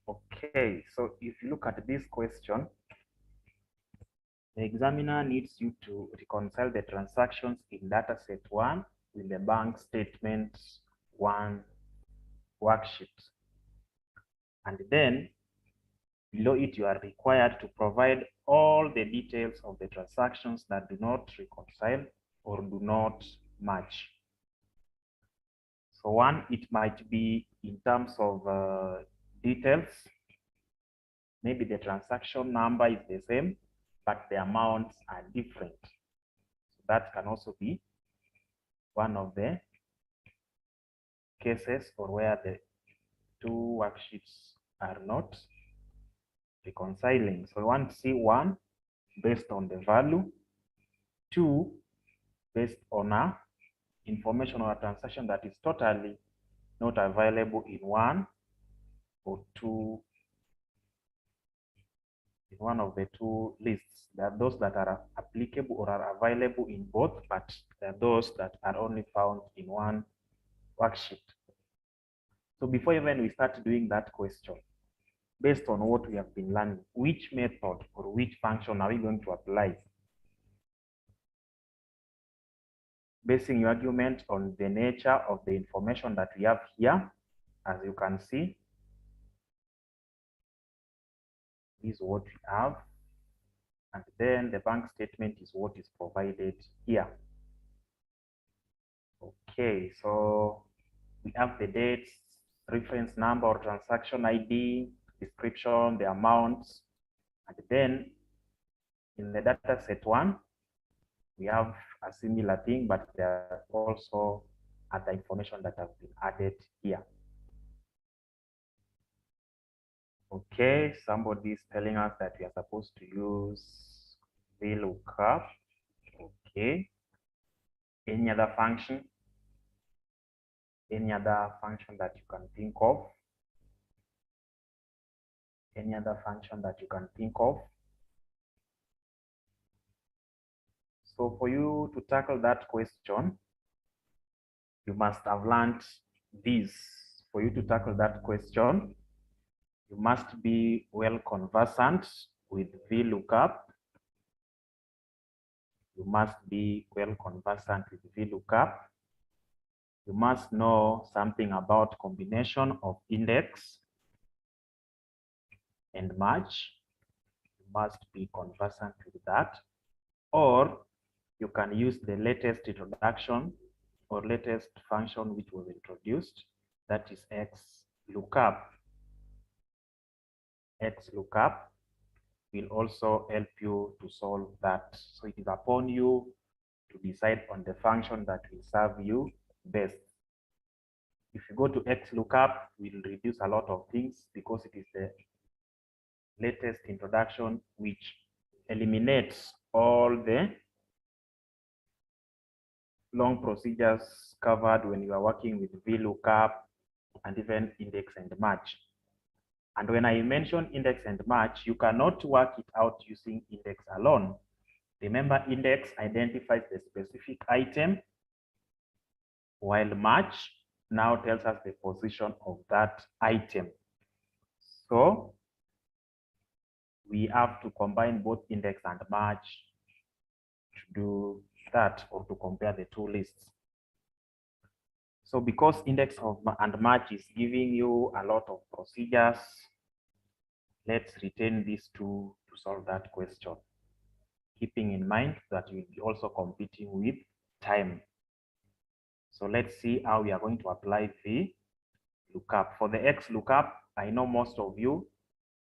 Okay, so if you look at this question, the examiner needs you to reconcile the transactions in dataset 1 with the bank statement 1 worksheet. And then below it, you are required to provide all the details of the transactions that do not reconcile or do not match. So one, it might be in terms of details. Maybe the transaction number is the same, but the amounts are different. So that can also be one of the cases or where the two worksheets are not reconciling. So we want to see one based on the value, two based on a information or a transaction that is totally not available in one or two, in one of the two lists. There are those that are applicable or are available in both, but there are those that are only found in one worksheet. So before even we start doing that question, based on what we have been learning, which method or which function are we going to apply? Basing your argument on the nature of the information that we have here, as you can see, this is what we have, and then the bank statement is what is provided here. Okay, so we have the dates, reference number or transaction ID, description, the amounts, and then in the data set 1, we have a similar thing, but there are also other information that have been added here. Okay, somebody is telling us that we are supposed to use VLOOKUP. Okay. Any other function? Any other function that you can think of? Any other function that you can think of? So for you to tackle that question, you must have learned this. For you to tackle that question, you must be well conversant with VLOOKUP. You must be well conversant with VLOOKUP. You must know something about combination of index and match. You must be conversant with that. Or you can use the latest introduction or latest function which was introduced, that is XLOOKUP. XLOOKUP will also help you to solve that. So it is upon you to decide on the function that will serve you best. If you go to XLOOKUP, we'll reduce a lot of things because it is the latest introduction which eliminates all the long procedures covered when you are working with VLOOKUP and even index and match. And when I mention index and match, you cannot work it out using index alone. Remember, index identifies the specific item, while match now tells us the position of that item. So we have to combine both index and match to do that, or to compare the two lists. So because index and match is giving you a lot of procedures, let's retain these two to solve that question, keeping in mind that you'll be also competing with time. So let's see how we are going to apply the lookup. For the XLOOKUP, I know most of you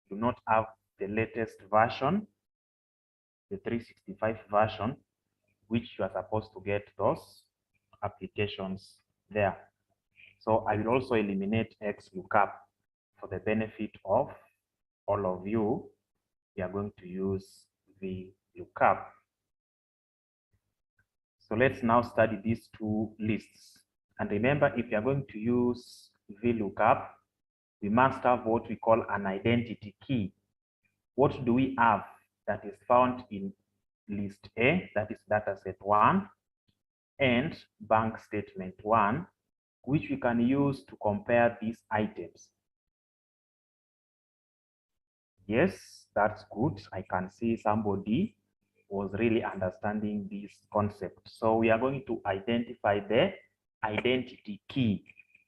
do not have the latest version, the 365 version, which you are supposed to get those applications there. So I will also eliminate XLOOKUP for the benefit of all of you. We are going to use VLOOKUP. So let's now study these two lists. And remember, if you are going to use VLOOKUP, we must have what we call an identity key. What do we have that is found in list A, that is dataset 1, and bank statement 1, which we can use to compare these items. Yes, that's good. I can see somebody was really understanding this concept. So we are going to identify the identity key,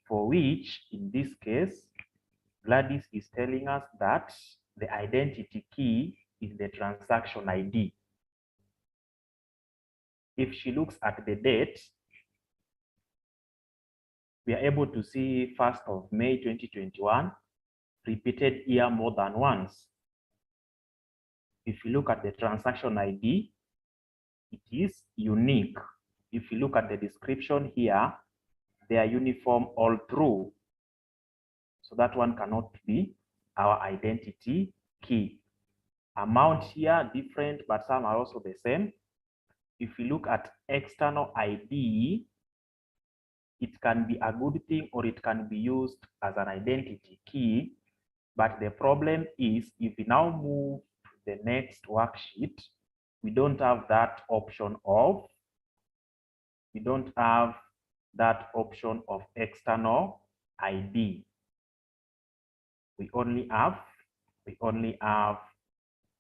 for which in this case, Gladys is telling us that the identity key is the transaction ID. If she looks at the date, we are able to see 1st of May 2021, repeated year more than once. If you look at the transaction ID, it is unique. If you look at the description here, they are uniform all through. So that one cannot be our identity key. Amount here different, but some are also the same. If you look at external ID, it can be a good thing or it can be used as an identity key. But the problem is if we now move to the next worksheet, we don't have that option of external ID. We only have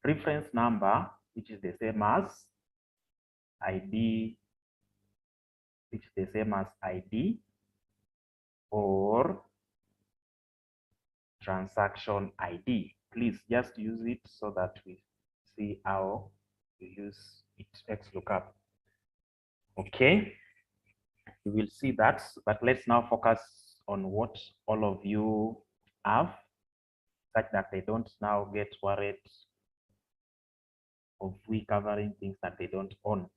reference number, which is the same as ID, or transaction ID. Please just use it so that we see how we use it XLOOKUP. Okay, we will see that, but let's now focus on what all of you have, such that they don't now get worried of we covering things that they don't own.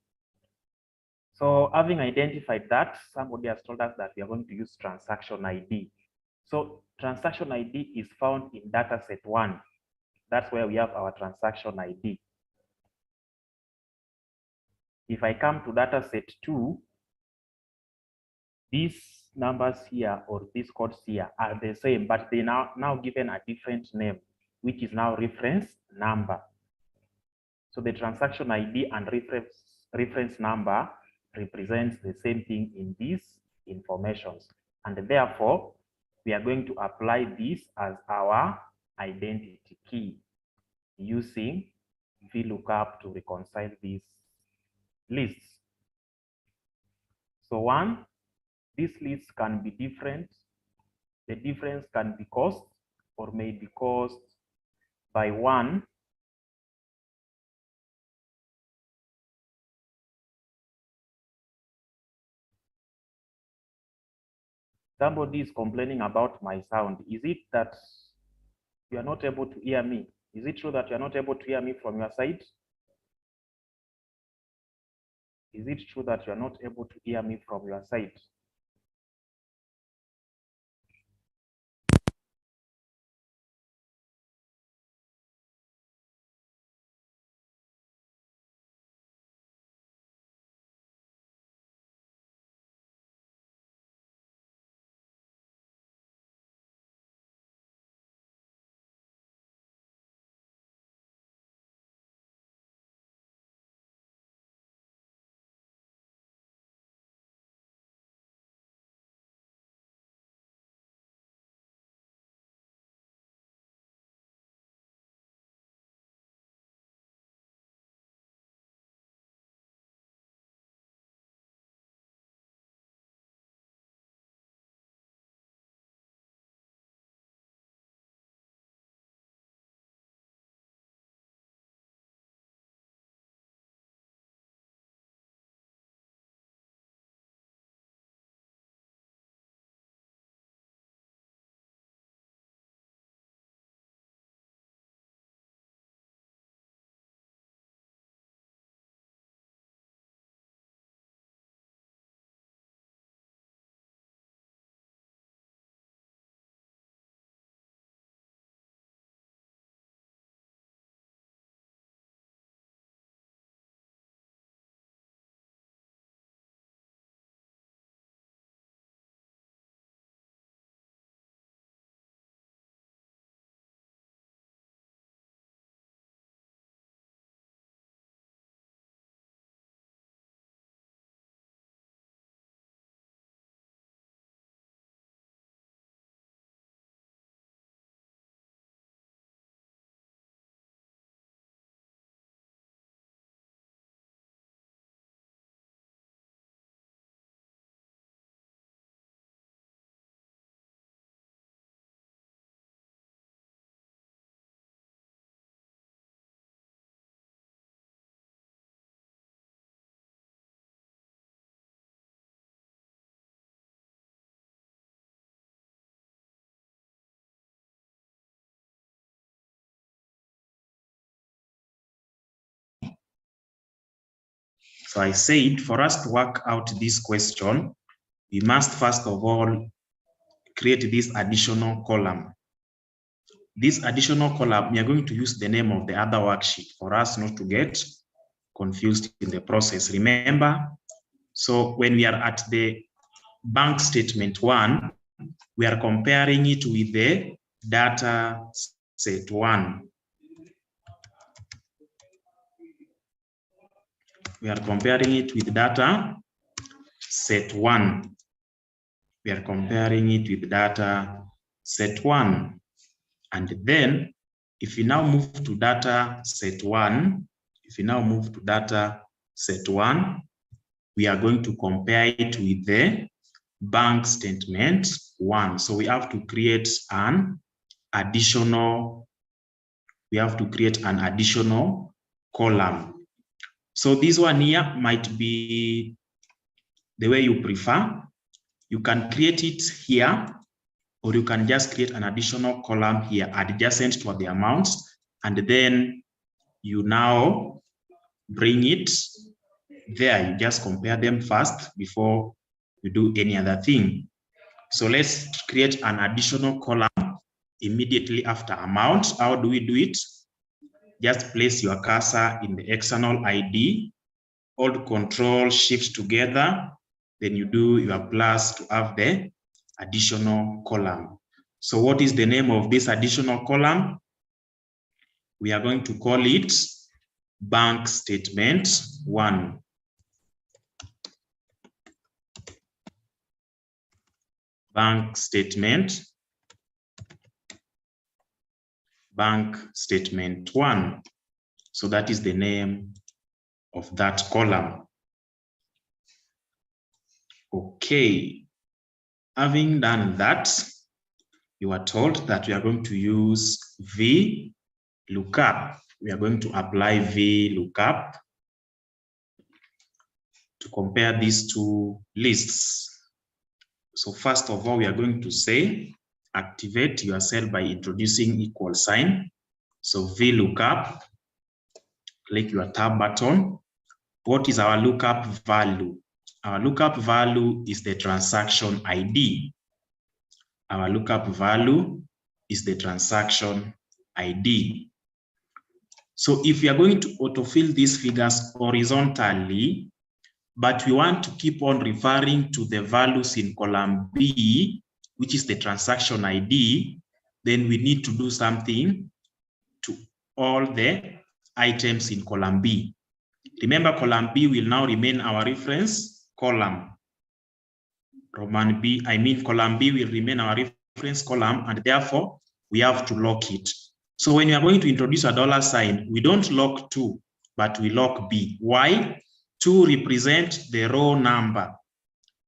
So having identified that, somebody has told us that we are going to use transaction ID. So transaction ID is found in dataset 1. That's where we have our transaction ID. If I come to dataset 2, these numbers here or these codes here are the same, but they now given a different name, which is now reference number. So the transaction ID and reference number represents the same thing in these informations. And therefore, we are going to apply this as our identity key using VLOOKUP to reconcile these lists. So one, these lists can be different. The difference can be caused or may be caused by one, somebody is complaining about my sound. Is it that you are not able to hear me? Is it true that you are not able to hear me from your side? Is it true that you are not able to hear me from your side? So I said for us to work out this question, we must first of all create this additional column. This additional column, we are going to use the name of the other worksheet for us not to get confused in the process. Remember, so when we are at the bank statement 1, we are comparing it with the data set 1. We are comparing it with data set 1. We are comparing it with data set 1. And then if we now move to data set 1, we are going to compare it with the bank statement 1. So we have to create an additional, column. So this one here might be the way you prefer. You can create it here, or you can just create an additional column here adjacent to the amounts, and then you now bring it there. You just compare them first before you do any other thing. So let's create an additional column immediately after amount. How do we do it? Just place your cursor in the external ID, hold Control Shift together, then you do your plus to have the additional column. So what is the name of this additional column? We are going to call it bank statement 1. Bank statement 1. So that is the name of that column. Okay. Having done that, you are told that we are going to use VLOOKUP. We are going to apply VLOOKUP to compare these two lists. So first of all, we are going to say, activate your cell by introducing equal sign. So VLOOKUP, click your tab button. What is our lookup value? Our lookup value is the transaction ID. Our lookup value is the transaction ID. So if we are going to autofill these figures horizontally, but we want to keep on referring to the values in column B, which is the transaction ID, then we need to do something to all the items in column B. Remember, column B will now remain our reference column. Column B will remain our reference column, and therefore we have to lock it. So when you are going to introduce a dollar sign, we don't lock 2, but we lock B. Why? 2 represent the row number.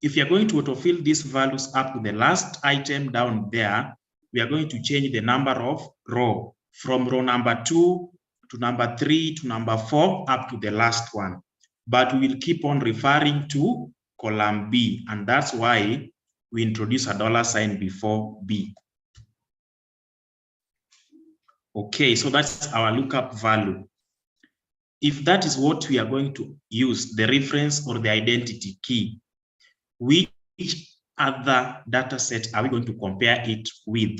If you are going to autofill these values up to the last item down there, we are going to change the number of row from row number 2 to number 3 to number 4 up to the last one. But we will keep on referring to column B, and that's why we introduce a dollar sign before B. Okay, so that's our lookup value. If that is what we are going to use, the reference or the identity key, which other data set are we going to compare it with?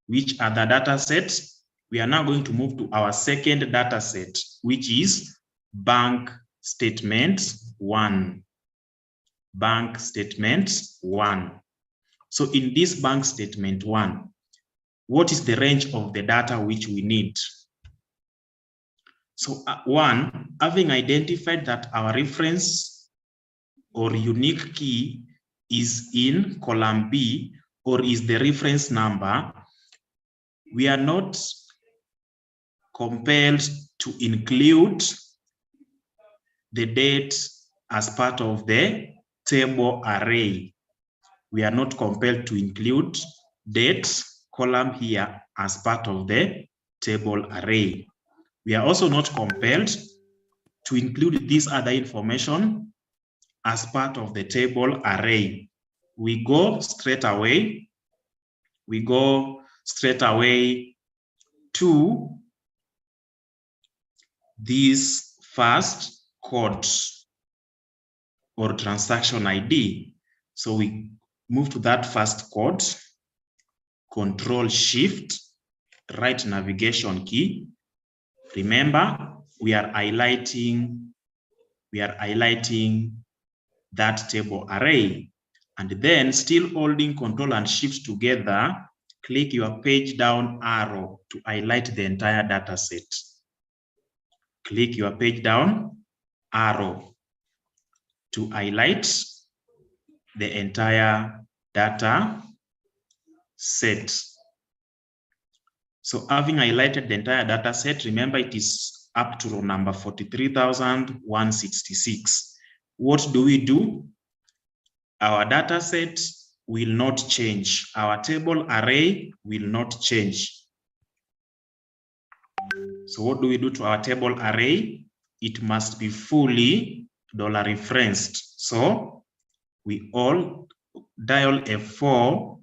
Which other data set? We are now going to move to our second data set, which is bank statement 1. Bank statement 1. So in this bank statement 1, what is the range of the data which we need? So 1, having identified that our reference or unique key is in column B or is the reference number, we are not compelled to include the date as part of the table array. We are not compelled to include date column here as part of the table array. We are also not compelled to include this other information as part of the table array. We go straight away to this first code or transaction ID. So we move to that first code, Control Shift, right navigation key. Remember, we are highlighting that table array, and then still holding Control and Shift together, click your page down arrow to highlight the entire data set. Click your page down arrow to highlight the entire data set. So having highlighted the entire data set, remember it is up to row number 43,166. What do we do? Our data set will not change. Our table array will not change. So what do we do to our table array? It must be fully dollar referenced. So we all dial F4.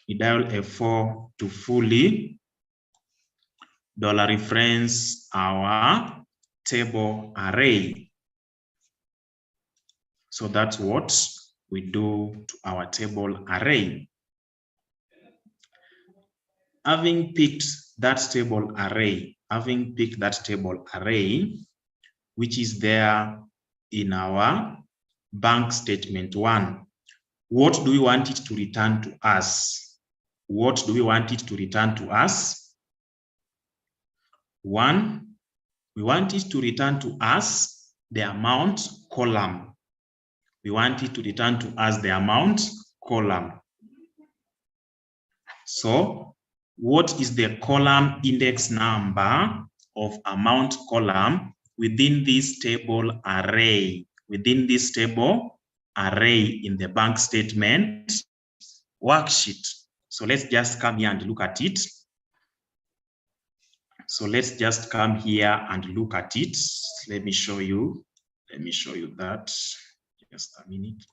We dial F4 to fully dollar reference our table array. So that's what we do to our table array. Having picked that table array, which is there in our bank statement 1, what do we want it to return to us? What do we want it to return to us? 1, we want it to return to us the amount column. We want it to return to us the amount column. So what is the column index number of amount column within this table array? Within this table array in the bank statement worksheet. So let's just come here and look at it. So let's just come here and look at it. Let me show you that. Just a minute.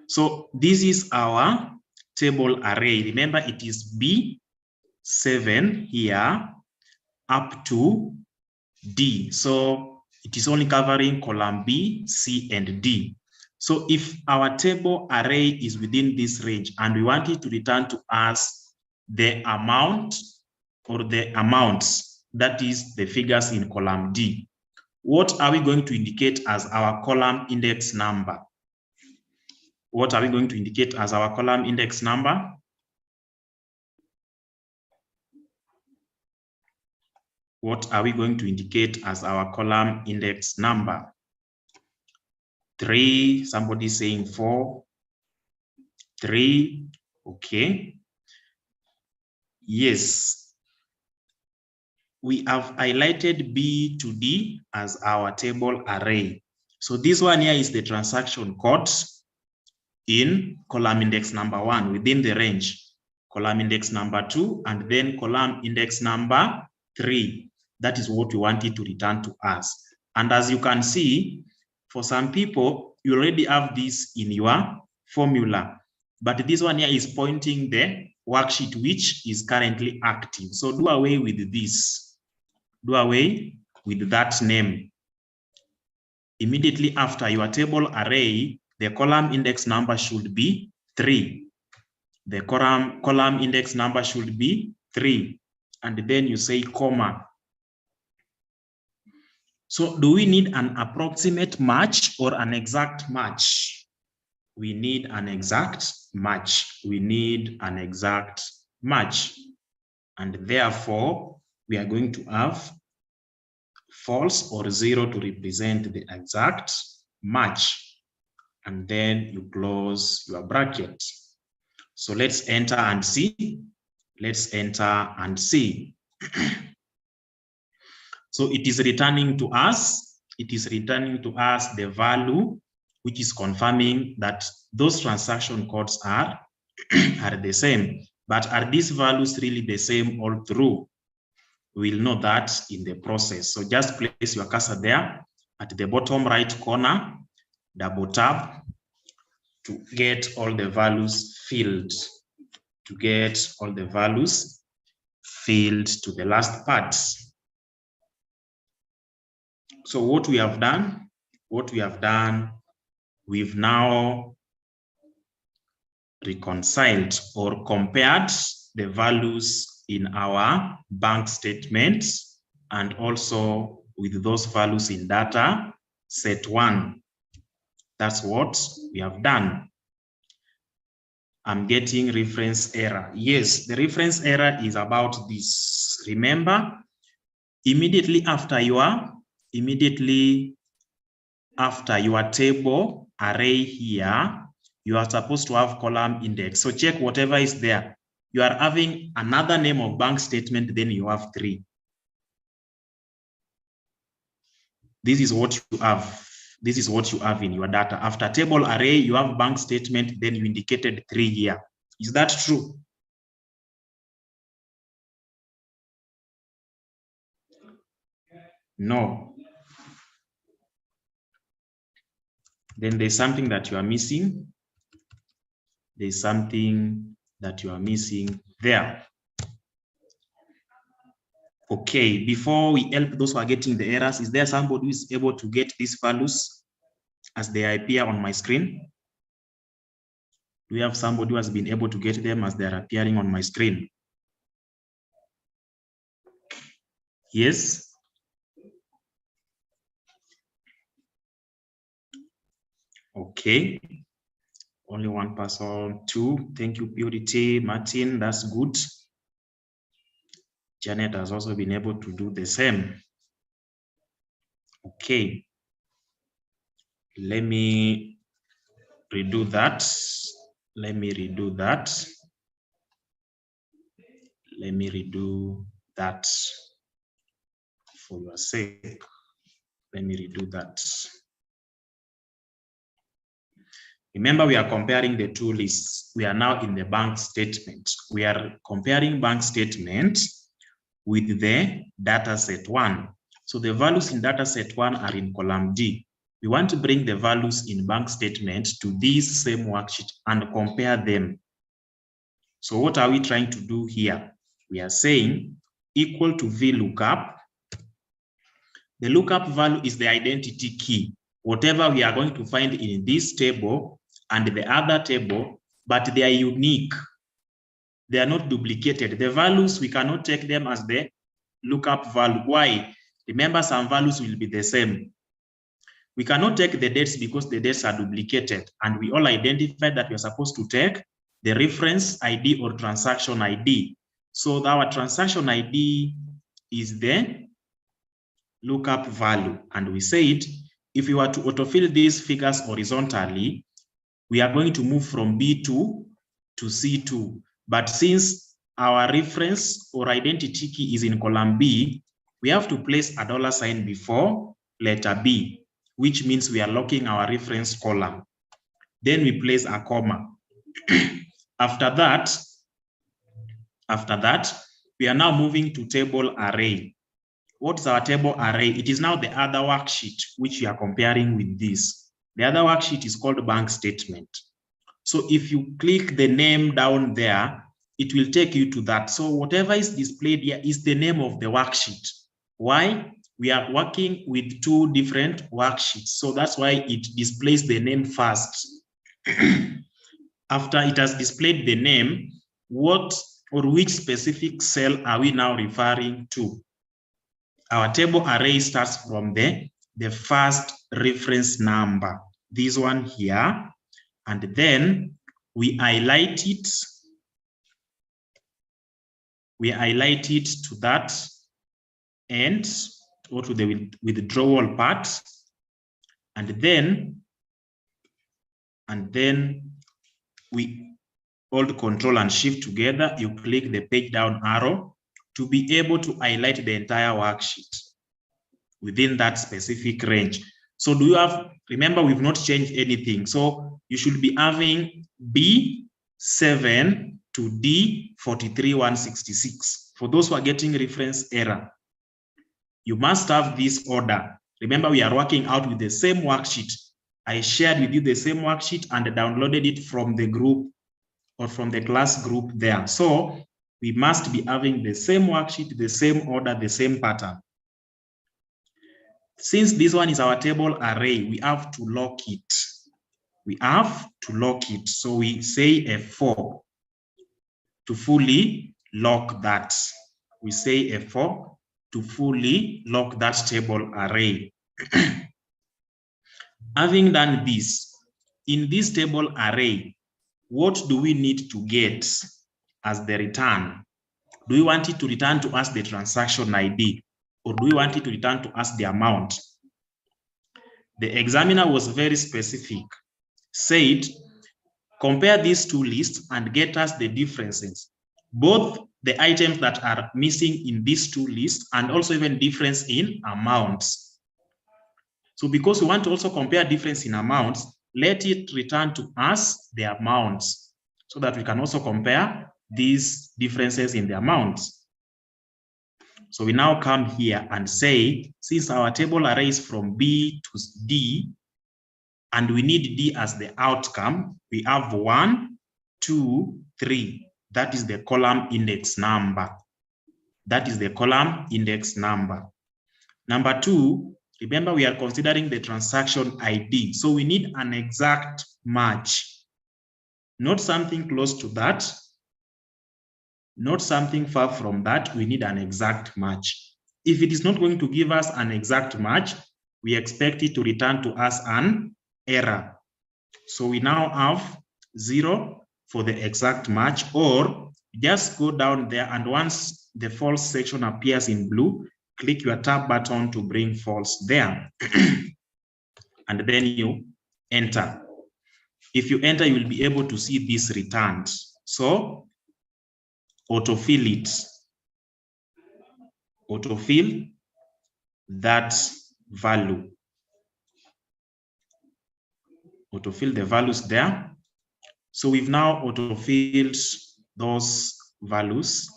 So this is our table array. Remember, it is B7 here up to D. So it is only covering column B, C, and D. So if our table array is within this range and we want it to return to us the amount or the amounts, that is the figures in column D, what are we going to indicate as our column index number? What are we going to indicate as our column index number? What are we going to indicate as our column index number? 3, somebody saying 4, 3, okay. Yes. We have highlighted B to D as our table array. So this one here is the transaction code in column index number 1 within the range, column index number 2, and then column index number 3. That is what we want it to return to us. And as you can see, for some people, you already have this in your formula, but this one here is pointing the worksheet which is currently active. So do away with this. Do away with that name. Immediately after your table array, the column index number should be 3. The column index number should be 3. And then you say comma. So do we need an approximate match or an exact match? We need an exact match. We need an exact match. And therefore, we are going to have false or 0 to represent the exact match. And then you close your bracket. So let's enter and see. Let's enter and see. So it is returning to us. It is returning to us the value, which is confirming that those transaction codes are the same. But are these values really the same all through? We'll know that in the process. So just place your cursor there at the bottom right corner, double tap to get all the values filled, to get all the values filled to the last part. So what we have done, we've now reconciled or compared the values in our bank statements and also with those values in data set 1. That's what we have done. I'm getting reference error. Yes, the reference error is about this. Remember, immediately after your table array here, you are supposed to have column index. So check whatever is there. You are having another name of bank statement, then you have 3. This is what you have. This is what you have in your data. After table array, you have bank statement, then you indicated 3 here. Is that true? No. Then there's something that you are missing. There's something that you are missing there. Okay, before we help those who are getting the errors, is there somebody who is able to get these values as they appear on my screen? Do we have somebody who has been able to get them as they are appearing on my screen? Yes? Okay. Only one person, 2. Thank you, Purity. Martin, that's good. Janet has also been able to do the same. Okay. Let me redo that. Let me redo that for your sake. Let me redo that. Remember, we are comparing the 2 lists. We are now in the bank statement. We are comparing bank statement with the data set 1. So the values in data set 1 are in column D. We want to bring the values in bank statement to this same worksheet and compare them. So what are we trying to do here? We are saying equal to VLOOKUP. The lookup value is the identity key. Whatever we are going to find in this table and the other table, but they are unique. They are not duplicated. The values, we cannot take them as the lookup value. Why? Remember, some values will be the same. We cannot take the dates because the dates are duplicated, and we all identified that we are supposed to take the reference ID or transaction ID. So our transaction ID is the lookup value, and we said if we were to autofill these figures horizontally, we are going to move from B2 to C2. But since our reference or identity key is in column B, we have to place a $ before letter B, which means we are locking our reference column. Then we place a comma. After that, we are now moving to table array. What is our table array? It is now the other worksheet which we are comparing with this. The other worksheet is called bank statement. So if you click the name down there, it will take you to that. So whatever is displayed here is the name of the worksheet. Why? We are working with 2 different worksheets. So that's why it displays the name first. After it has displayed the name, what or which specific cell are we now referring to? Our table array starts from the first reference number, this one here, and then we highlight it. We highlight it to that end or to the withdrawal part, and then we hold Control and Shift together. You click the page down arrow to be able to highlight the entire worksheet within that specific range. So do you have, remember, we've not changed anything. So you should be having B7 to D43166. For those who are getting reference error, you must have this order. Remember, we are working out with the same worksheet. I shared with you the same worksheet and downloaded it from the group or from the class group there. So we must be having the same worksheet, the same order, the same pattern. Since this one is our table array, we have to lock it. We have to lock it. So we say F4 to fully lock that. We say F4 to fully lock that table array. Having done this, in this table array, what do we need to get as the return? Do we want it to return to us the transaction ID, or do we want it to return to us the amount? The examiner was very specific, said, compare these two lists and get us the differences, both the items that are missing in these two lists and also even difference in amounts. So because we want to also compare difference in amounts, let it return to us the amounts so that we can also compare these differences in the amounts. So we now come here and say, since our table array is from B to D, and we need D as the outcome, we have 1, 2, 3. That is the column index number. That is the column index number. Number 2, remember we are considering the transaction ID. So we need an exact match. Not something close to that. Not something far from that. We need an exact match. If it is not going to give us an exact match, we expect it to return to us an error. So we now have 0 for the exact match, or just go down there and once the false section appears in blue, click your tab button to bring false there. And then you enter. If you enter, you will be able to see this returned. So autofill it. Autofill that value. Autofill the values there. So we've now autofilled those values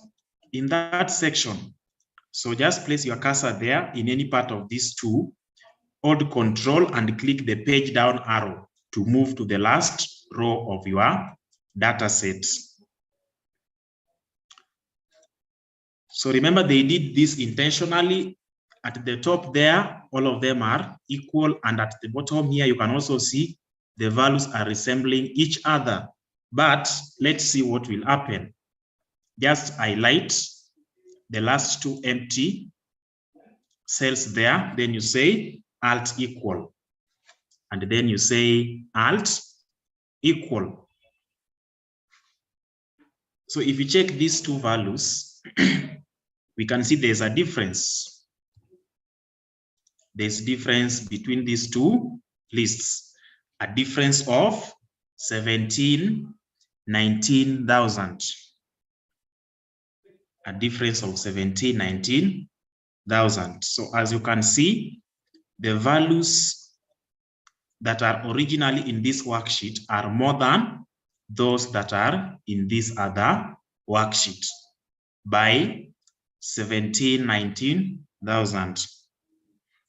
in that section. So just place your cursor there in any part of these two, hold Control and click the page down arrow to move to the last row of your data set. So remember, they did this intentionally. At the top there, all of them are equal, and at the bottom here, you can also see the values are resembling each other. But let's see what will happen. Just highlight the last two empty cells there, then you say alt equal, and then you say alt equal. So if you check these two values, we can see there's a difference. There's difference between these two lists, a difference of 19,000. A difference of 19,000. So as you can see, the values that are originally in this worksheet are more than those that are in this other worksheet by 19,000.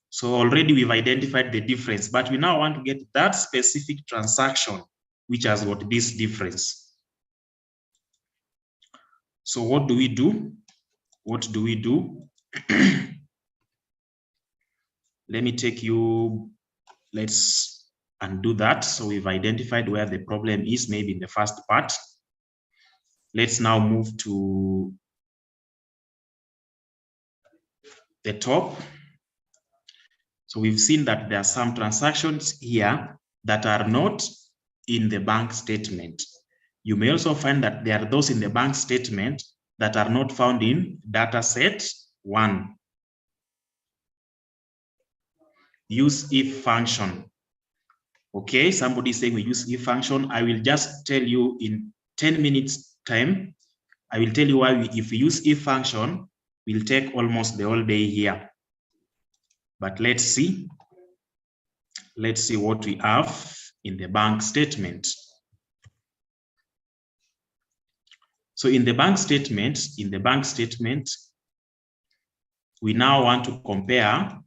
So already we've identified the difference, but we now want to get that specific transaction which has got this difference. So what do we do? What do we do? Let me take you, let's undo that. So we've identified where the problem is, maybe in the first part. Let's now move to the top. So we've seen that there are some transactions here that are not in the bank statement. You may also find that there are those in the bank statement that are not found in data set 1. Use if function. Okay, somebody is saying we use if function. I will just tell you in 10 minutes time. I will tell you why if we use if function, we'll take almost the whole day here. But let's see. Let's see what we have in the bank statement. So in the bank statement, we now want to compare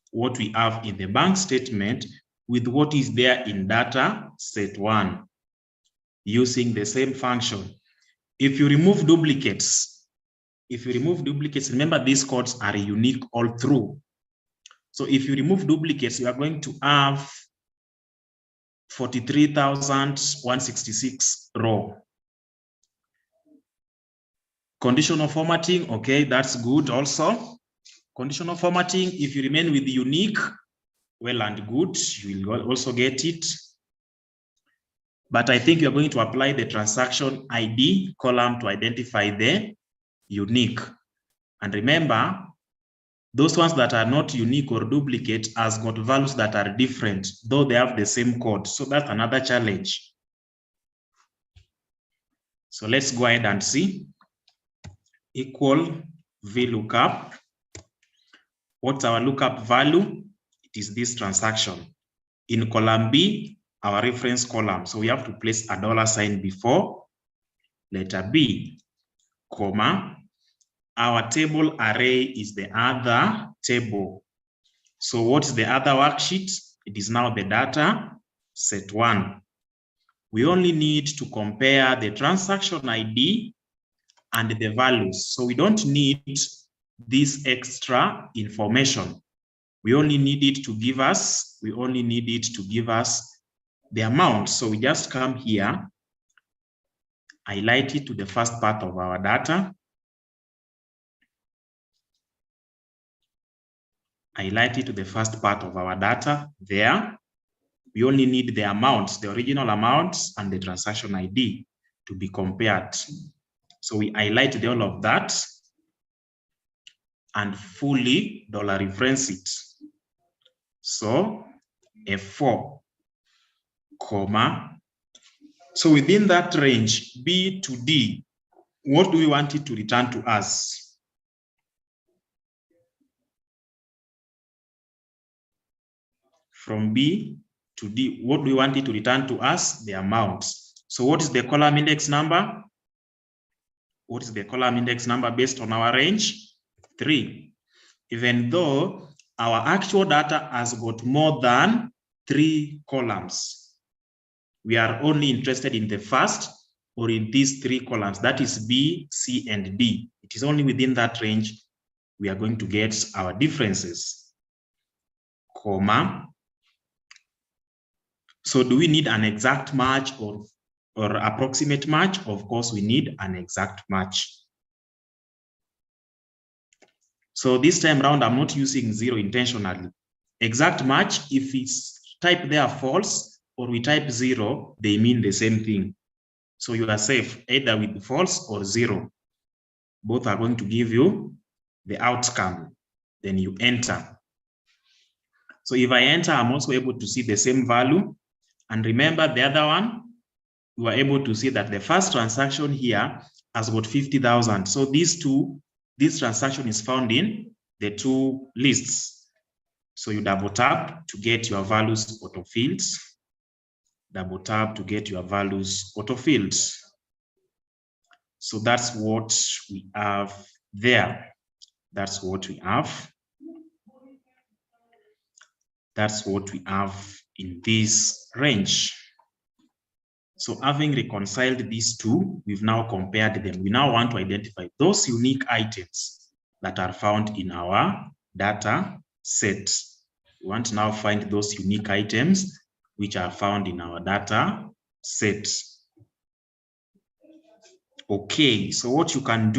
what we have in the bank statement with what is there in data set 1 using the same function. If you remove duplicates, remember these codes are unique all through. So if you remove duplicates, you are going to have 43,166 row. Conditional formatting, okay, that's good also. Conditional formatting, if you remain with unique, well and good, you will also get it. But I think you're going to apply the transaction ID column to identify the unique. And remember, those ones that are not unique or duplicate has got values that are different, though they have the same code. So that's another challenge. So let's go ahead and see. Equal VLOOKUP. What's our lookup value? It is this transaction. In column B, our reference column. So we have to place a $sign before letter B, comma. Our table array is the other table. So what is the other worksheet? It is now the data set 1. We only need to compare the transaction ID and the values. So we don't need this extra information. We only need it to give us, the amount. So we just come here, highlight it to the first part of our data. Highlight it to the first part of our data there. We only need the amounts, the original amounts and the transaction ID to be compared. So we highlight all of that and fully $reference it. So F4, comma. So within that range, B to D, what do we want it to return to us? From B to D, what do we want it to return to us? The amount. So what is the column index number? What is the column index number based on our range? 3. Even though our actual data has got more than 3 columns, we are only interested in the first or in these 3 columns, that is B, C, and D. It is only within that range we are going to get our differences, comma. So do we need an exact match or approximate match? Of course, we need an exact match. So this time around, I'm not using 0 intentionally. Exact match, if it's type there false or we type 0, they mean the same thing. So you are safe either with false or 0. Both are going to give you the outcome. Then you enter. So if I enter, I'm also able to see the same value. And remember the other one, we were able to see that the first transaction here has got 50,000. So this transaction is found in the 2 lists. So you double tap to get your values autofilled. Double tap to get your values autofilled. So that's what we have there. That's what we have. That's what we have in this range. So having reconciled these two, we've now compared them. We now want to identify those unique items that are found in our data set. We want to now find those unique items which are found in our data set. Okay, so what you can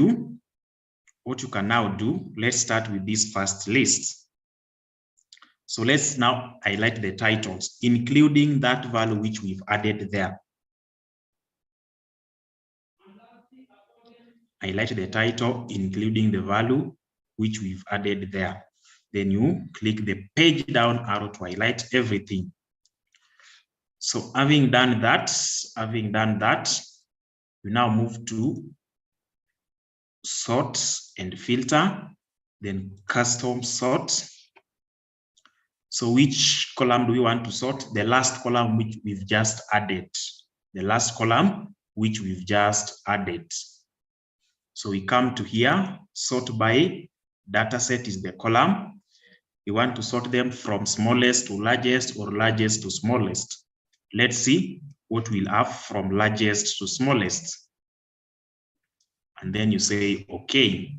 now do, let's start with this first list. So let's now highlight the titles, including that value which we've added there. Highlight the title, including the value which we've added there. Then you click the page down arrow to highlight everything. So having done that, we now move to sort and filter, then custom sort. So which column do we want to sort? The last column which we've just added. The last column which we've just added. So we come to here, sort by dataset is the column. We want to sort them from smallest to largest or largest to smallest. Let's see what we'll have from largest to smallest. And then you say, okay.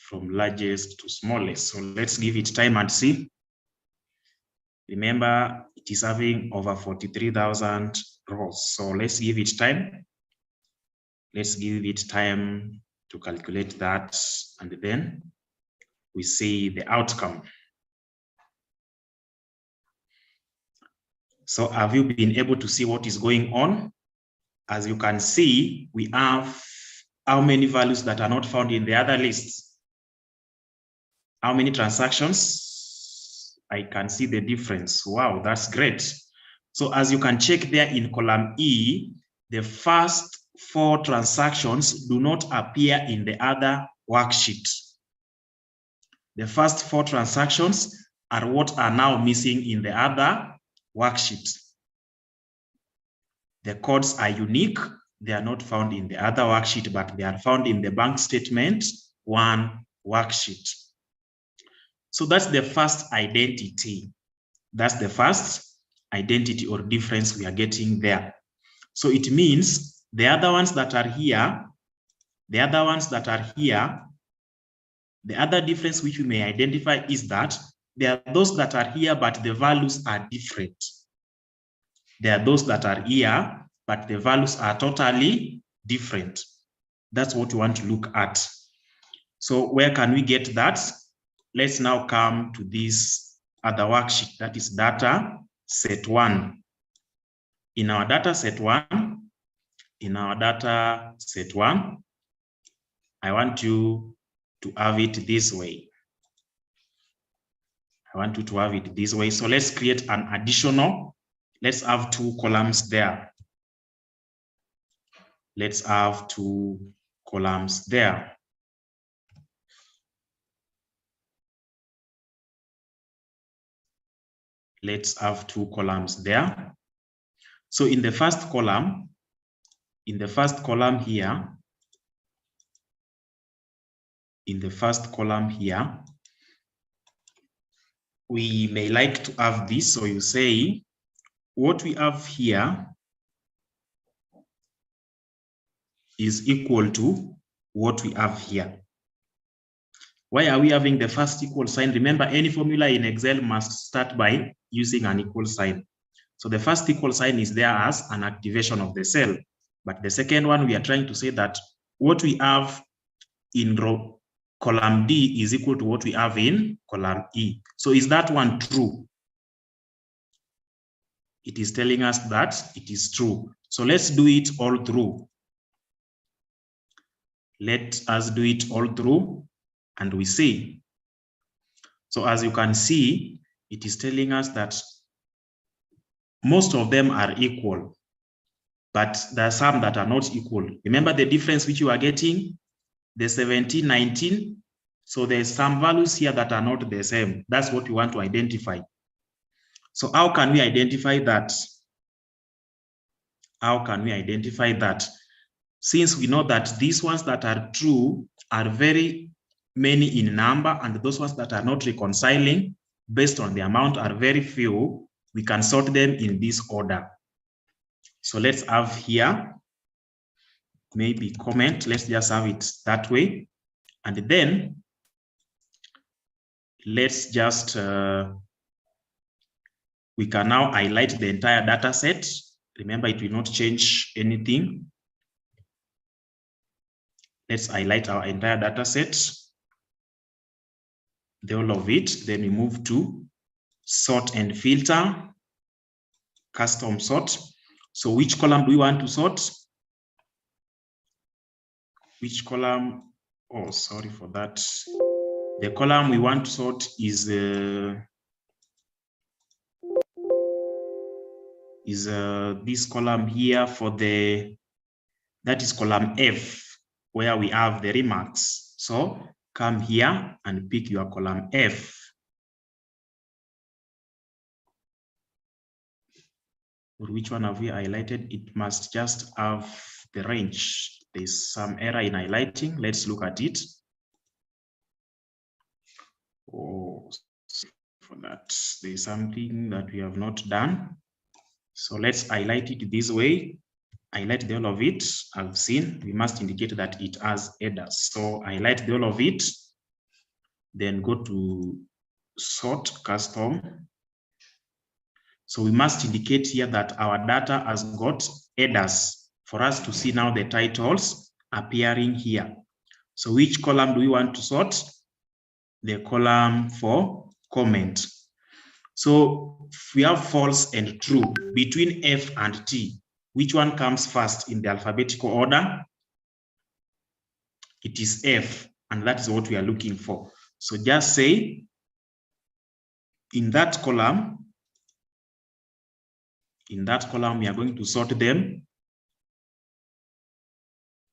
from largest to smallest. So let's give it time and see. Remember, it is having over 43,000 rows. So let's give it time. Let's give it time to calculate that, and then we see the outcome. So have you been able to see what is going on? As you can see, we have how many values that are not found in the other lists? How many transactions? I can see the difference. Wow, that's great. So as you can check there in column E, the first 4 transactions do not appear in the other worksheet. The first 4 transactions are what are now missing in the other worksheet. The codes are unique. They are not found in the other worksheet, but they are found in the bank statement 1 worksheet. So that's the first identity. That's the first identity or difference we are getting there. So it means the other ones that are here, the other difference which we may identify is that there are those that are here, but the values are different. There are those that are here, but the values are totally different. That's what we want to look at. So where can we get that? Let's now come to this other worksheet, that is data set 1. In our data set 1, I want you to have it this way. So let's create an additional. Let's have 2 columns there. Let's have 2 columns there. Let's have 2 columns there. So in the first column, here, we may like to have this. So you say, what we have here is equal to what we have here. Why are we having the first equal sign? Remember, any formula in Excel must start by using an equal sign. So the first equal sign is there as an activation of the cell. But the second one, we are trying to say that what we have in column D is equal to what we have in column E. So is that one true? It is telling us that it is true. So let's do it all through. Let us do it all through, and we see. So as you can see, it is telling us that most of them are equal, but there are some that are not equal. Remember the difference which you are getting? The 17, 19. So there's some values here that are not the same. That's what we want to identify. So how can we identify that? Since we know that these ones that are true are very many in number, and those ones that are not reconciling based on the amount are very few, we can sort them in this order. So let's have here, maybe comment, let's just have it that way. And then let's just, we can now highlight the entire data set. Remember, it will not change anything. Let's highlight our entire data set, the whole of it. Then we move to sort and filter, custom sort. So which column do we want to sort? Which column? Oh, sorry for that. The column we want to sort is this column here for the, that is column F, where we have the remarks. So come here and pick your column F. Which one have we highlighted? It must just have the range. There's some error in highlighting. Let's look at it. Oh, for that, there's something that we have not done. So let's highlight it this way. Highlight the whole of it. I've seen we must indicate that it has headers. So highlight the whole of it. then go to sort custom. So we must indicate here that our data has got headers for us to see now the titles appearing here. So which column do we want to sort? The column for comment. So if we have false and true between F and T, which one comes first in the alphabetical order? It is F, and that is what we are looking for. So just say in that column, we are going to sort them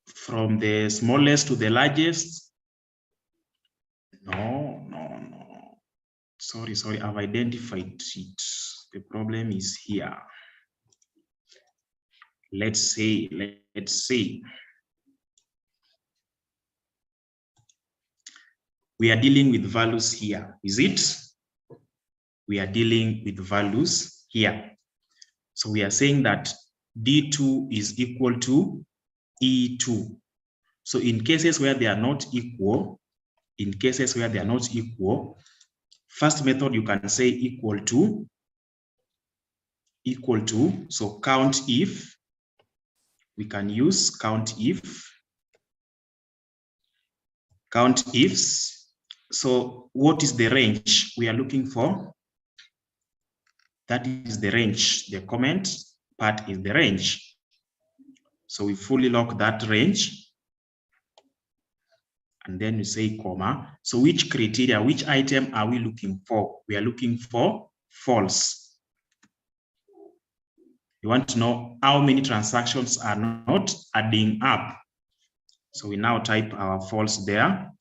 from the smallest to the largest. No. Sorry, I've identified it. The problem is here. Let's say we are dealing with values here, is it? We are dealing with values here. So we are saying that D2 is equal to E2. So in cases where they are not equal, first method you can say equal to, so count if, we can use count ifs. So what is the range we are looking for? That is the range. The comment part is the range. So we fully lock that range. And then we say comma. So which criteria, which item are we looking for? We are looking for false. You want to know how many transactions are not adding up. So we now type our false there.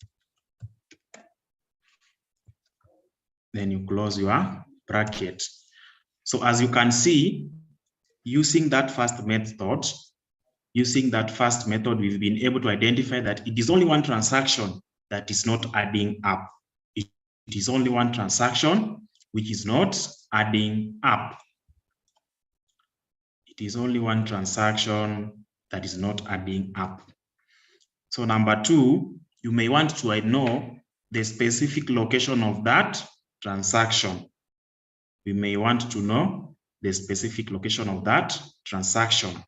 Then you close your bracket. So as you can see, using that first method, we've been able to identify that it is only one transaction that is not adding up. It is only one transaction which is not adding up. It is only one transaction that is not adding up. So number two, you may want to know the specific location of that transaction. We may want to know the specific location of that transaction.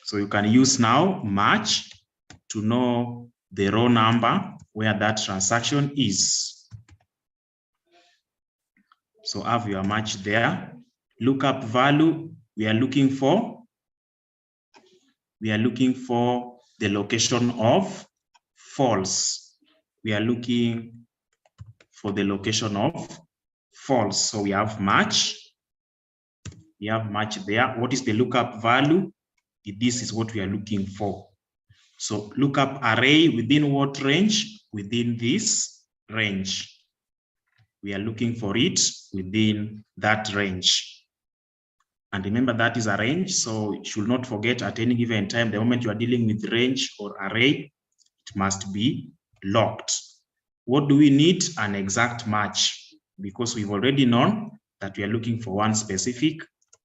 So you can use now match to know the row number where that transaction is. So have your match there. Lookup value, we are looking for the location of false. We are looking for the location of false. So we have match. We have match there. What is the lookup value? This is what we are looking for. So lookup array within what range? Within this range. We are looking for it within that range. And remember that is a range, so you should not forget at any given time, the moment you are dealing with range or array, it must be locked. What do we need? An exact match, because we've already known that we are looking for one specific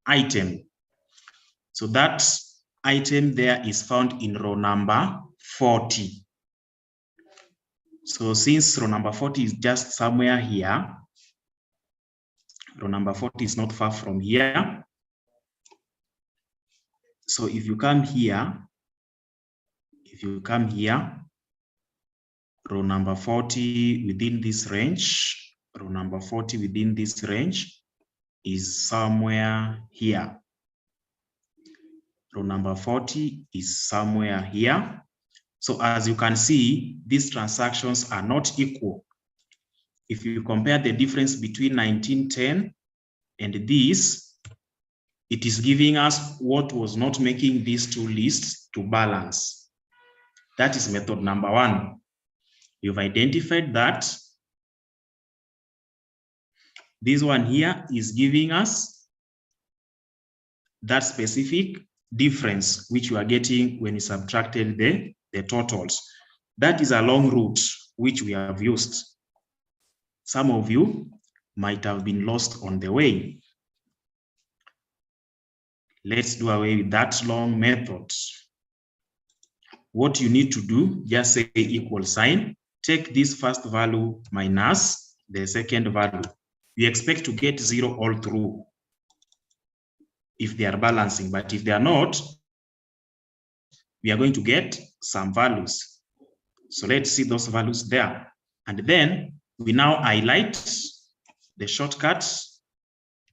item. So that item there is found in row number 40. So since row number 40 is just somewhere here, row number 40 is not far from here. So if you come here, row number 40 within this range, row number 40 within this range is somewhere here. Row number 40 is somewhere here. So as you can see, these transactions are not equal. If you compare the difference between 1910 and this, it is giving us what was not making these two lists to balance. That is method number one. You've identified that this one here is giving us that specific difference which you are getting when you subtracted the totals. That is a long route which we have used. Some of you might have been lost on the way. Let's do away with that long method. What you need to do, just say equal sign, take this first value minus the second value. We expect to get 0 all through if they are balancing, but if they are not, we are going to get some values. So let's see those values there. And then we now highlight the shortcuts.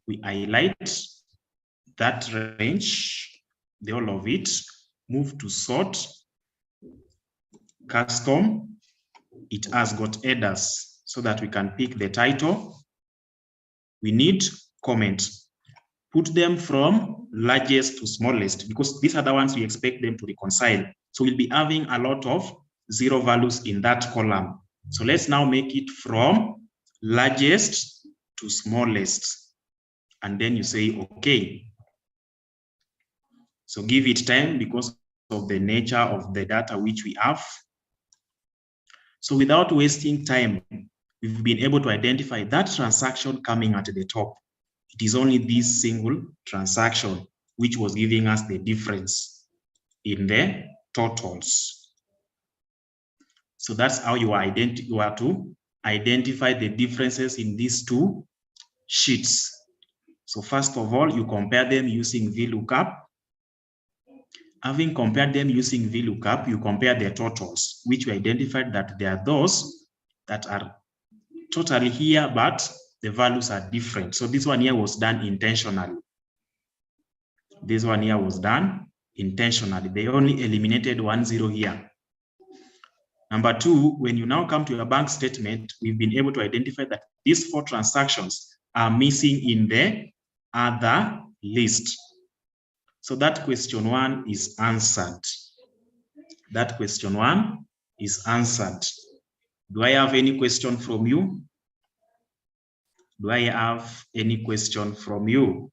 We highlight that range, the whole of it, move to sort, custom. It has got headers so that we can pick the title. We need comment. Put them from largest to smallest because these are the ones we expect them to reconcile. So we'll be having a lot of 0 values in that column. So let's now make it from largest to smallest. And then you say, okay. So give it time because of the nature of the data which we have. So without wasting time, we've been able to identify that transaction coming at the top. It is only this single transaction which was giving us the difference in the totals. So that's how you are to identify the differences in these two sheets. So first of all, you compare them using VLOOKUP. Having compared them using VLOOKUP, you compare the totals, which you identified that there are those that are totally here, but the values are different. So this one here was done intentionally. This one here was done intentionally. They only eliminated 1 0 here. Number 2, when you now come to your bank statement, we've been able to identify that these 4 transactions are missing in the other list. So that question 1 is answered. That question 1 is answered. Do I have any question from you? Do I have any question from you?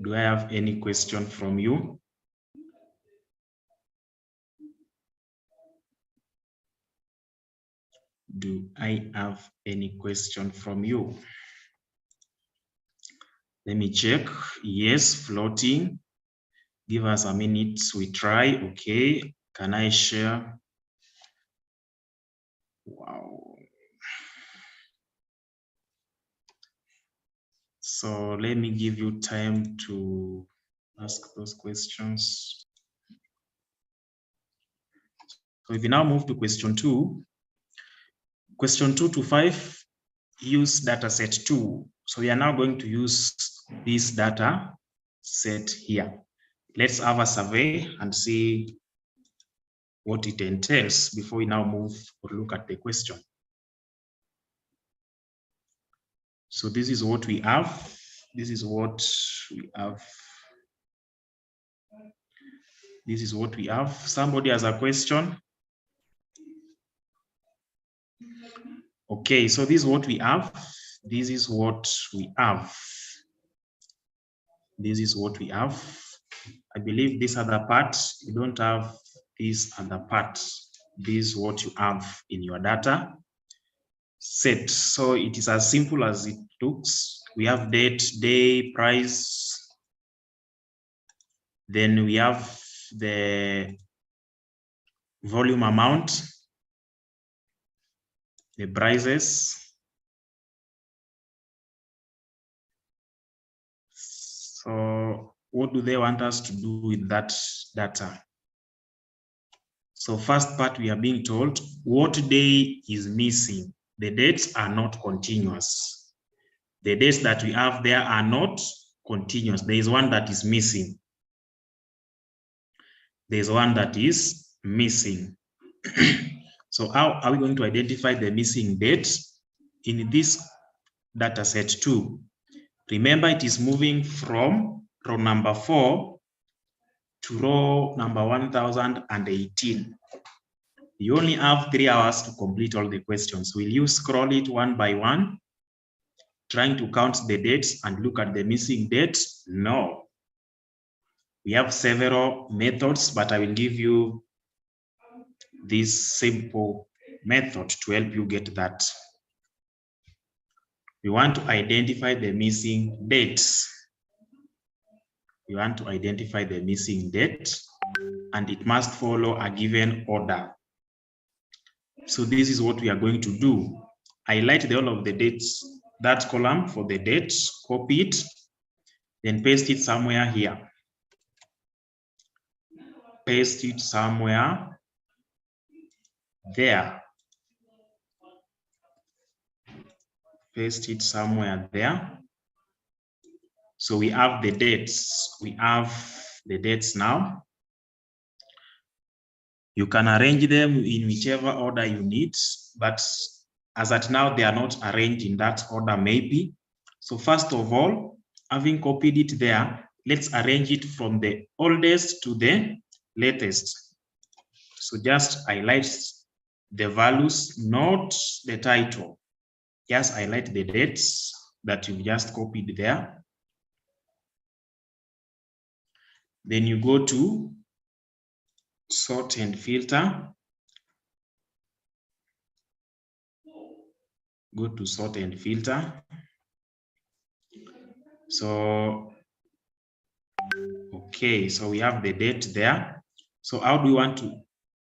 Do I have any question from you? Do I have any question from you? Let me check. Yes, floating. Give us a minute. We try. Okay. Can I share? Wow. So let me give you time to ask those questions. So if you now move to question 2, question 2 to 5, use data set 2. So we are now going to use this data set here. Let's have a survey and see what it entails before we now move or look at the question. So this is what we have. This is what we have. This is what we have. Somebody has a question? Okay, so this is what we have. This is what we have. This is what we have. I believe this other part, you don't have this other part. This is what you have in your data set. So it is as simple as it looks. We have date, day, price. Then we have the volume amount, the prices. So what do they want us to do with that data? So first part, we are being told what day is missing. The dates are not continuous. The dates that we have there are not continuous. There is one that is missing. There is one that is missing. So how are we going to identify the missing date in this data set 2? Remember, it is moving from row number 4 to row number 1018. You only have 3 hours to complete all the questions. Will you scroll it one by one, trying to count the dates and look at the missing dates? No. We have several methods, but I will give you this simple method to help you get that. We want to identify the missing dates. We want to identify the missing date. and it must follow a given order. So this is what we are going to do. Highlight all of the dates, that column for the date, copy it, then paste it somewhere here. Paste it somewhere there. Paste it somewhere there. So we have the dates. We have the dates now. You can arrange them in whichever order you need, but as at now, they are not arranged in that order maybe. So first of all, having copied it there, let's arrange it from the oldest to the latest. So just highlight the values, not the title. Just highlight the dates that you just copied there. Then you go to sort and filter. Go to sort and filter. So, okay, so we have the date there. So how do we want to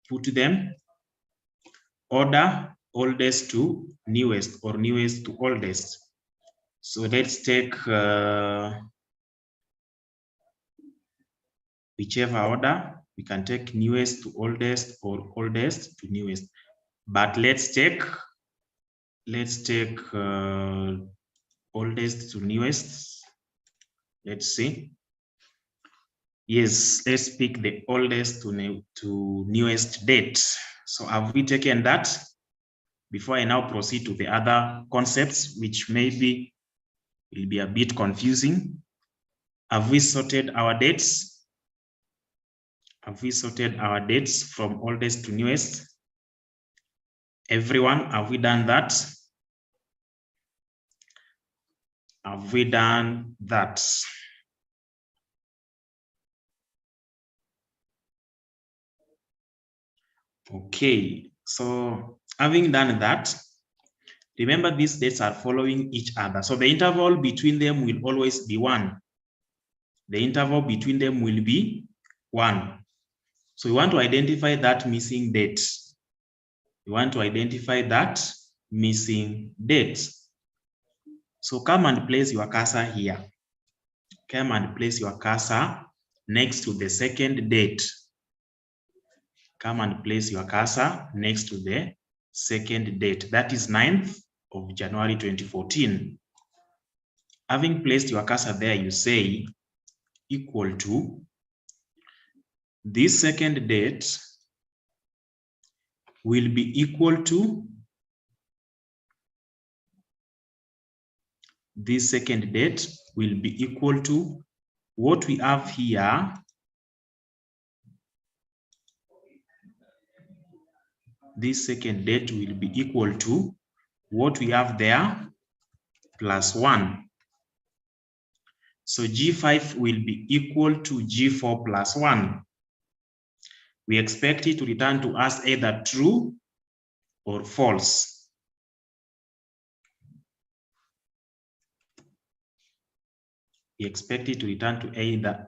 put them? Order oldest to newest or newest to oldest. So let's take whichever order. We can take newest to oldest or oldest to newest. But let's take oldest to newest. Let's see. Yes, let's pick the oldest to newest date. So have we taken that? Before I now proceed to the other concepts, which maybe will be a bit confusing. Have we sorted our dates? Have we sorted our dates from oldest to newest? Everyone, have we done that? Have we done that? Okay, so having done that, remember these dates are following each other. So the interval between them will always be 1. The interval between them will be 1. So we want to identify that missing date. We want to identify that missing date. So come and place your cursor here. Come and place your cursor next to the second date. Come and place your cursor next to the second date. That is 9th of January 2014. Having placed your cursor there, you say equal to this second date will be equal to this second date will be equal to what we have here. This second date will be equal to what we have there plus 1. So G5 will be equal to G4 plus 1. We expect it to return to us either true or false. We expect it to return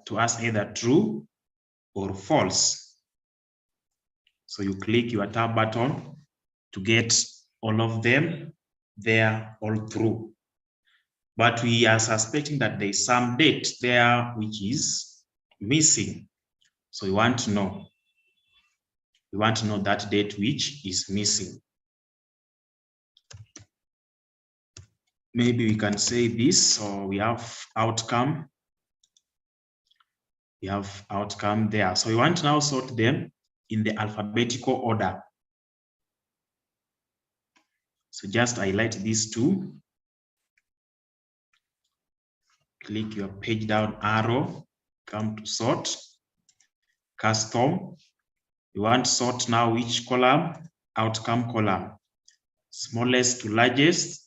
to us either true or false. So you click your tab button to get all of them there all through. But we are suspecting that there is some date there which is missing. So we want to know. We want to know that date which is missing. Maybe we can say this, or we have outcome. We have outcome there. So we want to now sort them in the alphabetical order. So just highlight these two. Click your page down arrow, come to sort, custom. You want sort now which column? Outcome column. Smallest to largest.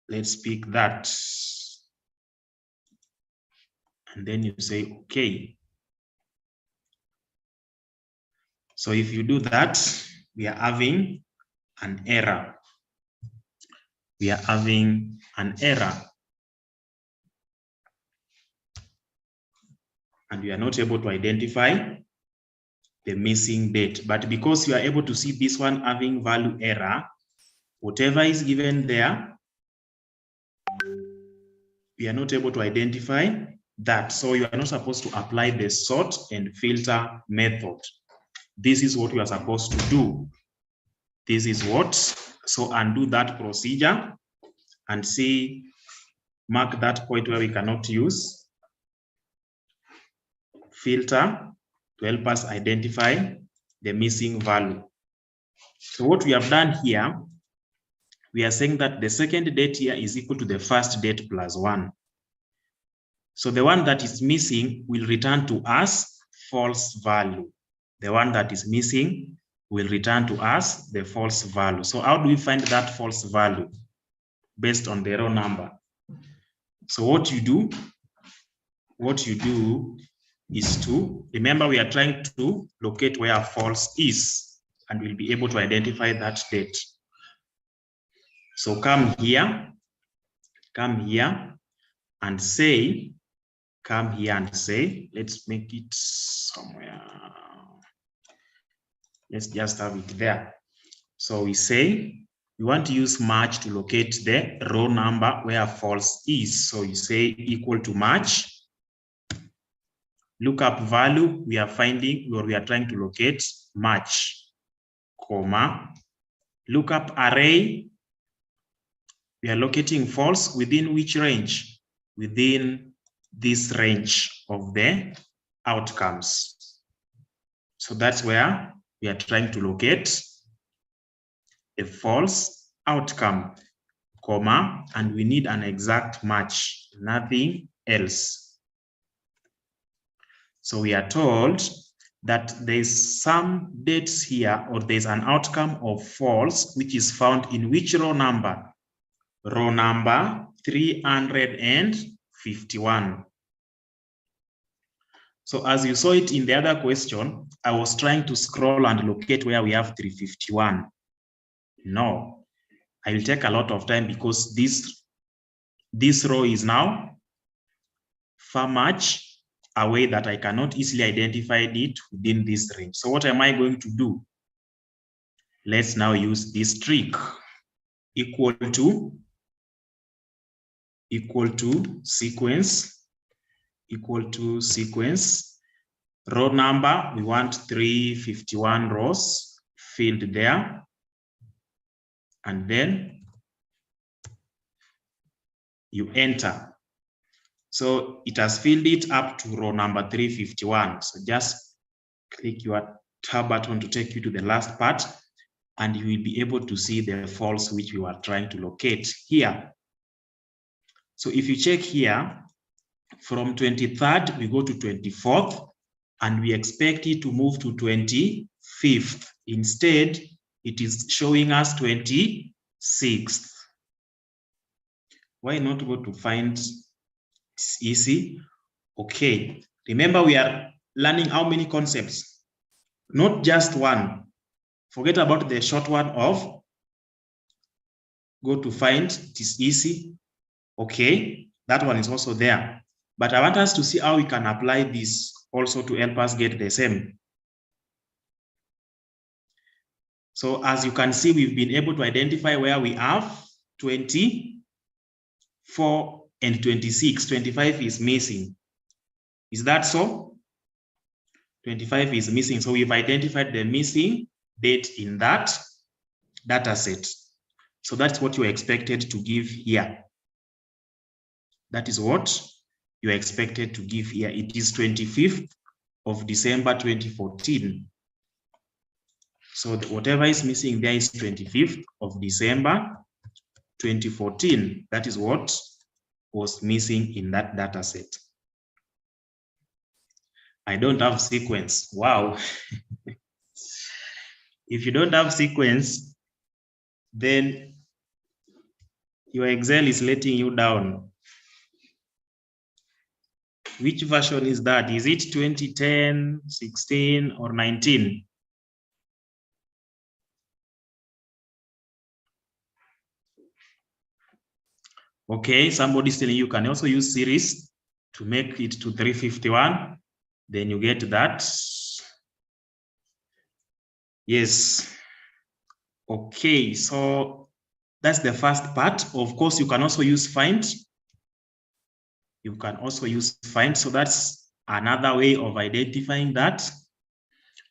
Let's pick that. And then you say, okay. So if you do that, we are having an error. We are having an error. and we are not able to identify the missing date. But because you are able to see this one having value error, whatever is given there, we are not able to identify that. So you are not supposed to apply the sort and filter method. This is what you are supposed to do. This is what, so undo that procedure and see, mark that point where we cannot use filter to help us identify the missing value. So what we have done here, we are saying that the second date here is equal to the first date plus 1. So the one that is missing will return to us false value. The one that is missing will return to us the false value. So how do we find that false value? Based on the row number. So what you do is to, remember we are trying to locate where false is, and we'll be able to identify that date. So come here and say, let's make it somewhere. Let's just have it there. So we say, we want to use match to locate the row number where false is. So you say equal to match. Lookup value, we are finding, or we are trying to locate match, comma. Lookup array, we are locating false within which range? Within this range of the outcomes. So that's where we are trying to locate a false outcome, comma, and we need an exact match, nothing else. So we are told that there's some dates here, or there's an outcome of false, which is found in which row number? Row number 351. So as you saw it in the other question, I was trying to scroll and locate where we have 351. No, I will take a lot of time because this row is now far much away that I cannot easily identify it within this range. So what am I going to do? Let's now use this trick. Equal to sequence, row number, we want 351 rows filled there, and then you enter. So it has filled it up to row number 351. So just click your tab button to take you to the last part, and you will be able to see the false which we were trying to locate here. So if you check here, from 23rd, we go to 24th, and we expect it to move to 25th. Instead, it is showing us 26th. Why not go to find? It's easy. Okay. Remember, we are learning how many concepts? Not just one. Forget about the short one of go to find. It is easy. Okay. That one is also there. But I want us to see how we can apply this also to help us get the same. So as you can see, we've been able to identify where we have 24 and 26. 25 is missing. Is that so? 25 is missing. So we've identified the missing date in that data set. So that's what you're expected to give here. That is what you're expected to give here. It is 25th of December 2014. So whatever is missing there is 25th of December 2014. That is what was missing in that data set. I don't have sequence. Wow. If you don't have sequence, then your Excel is letting you down. Which version is that? Is it 2010, 16, or 19? Okay, somebody's telling you can also use series to make it to 351. Then you get that. Yes. Okay, so that's the first part. Of course, you can also use find. You can also use find. So that's another way of identifying that.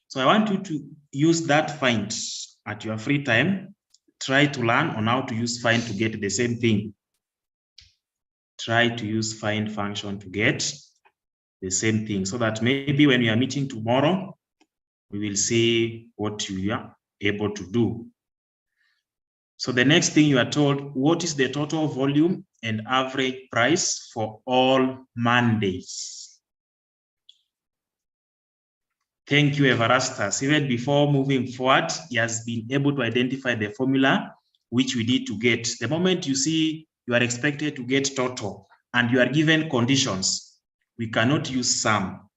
So I want you to use that find at your free time. Try to learn on how to use find to get the same thing. Try to use find function to get the same thing, so that maybe when we are meeting tomorrow, we will see what you are able to do. So the next thing you are told, what is the total volume and average price for all Mondays? Thank you, Everastus. Even before moving forward, he has been able to identify the formula which we need to get. The moment you see you are expected to get total and you are given conditions, we cannot use sum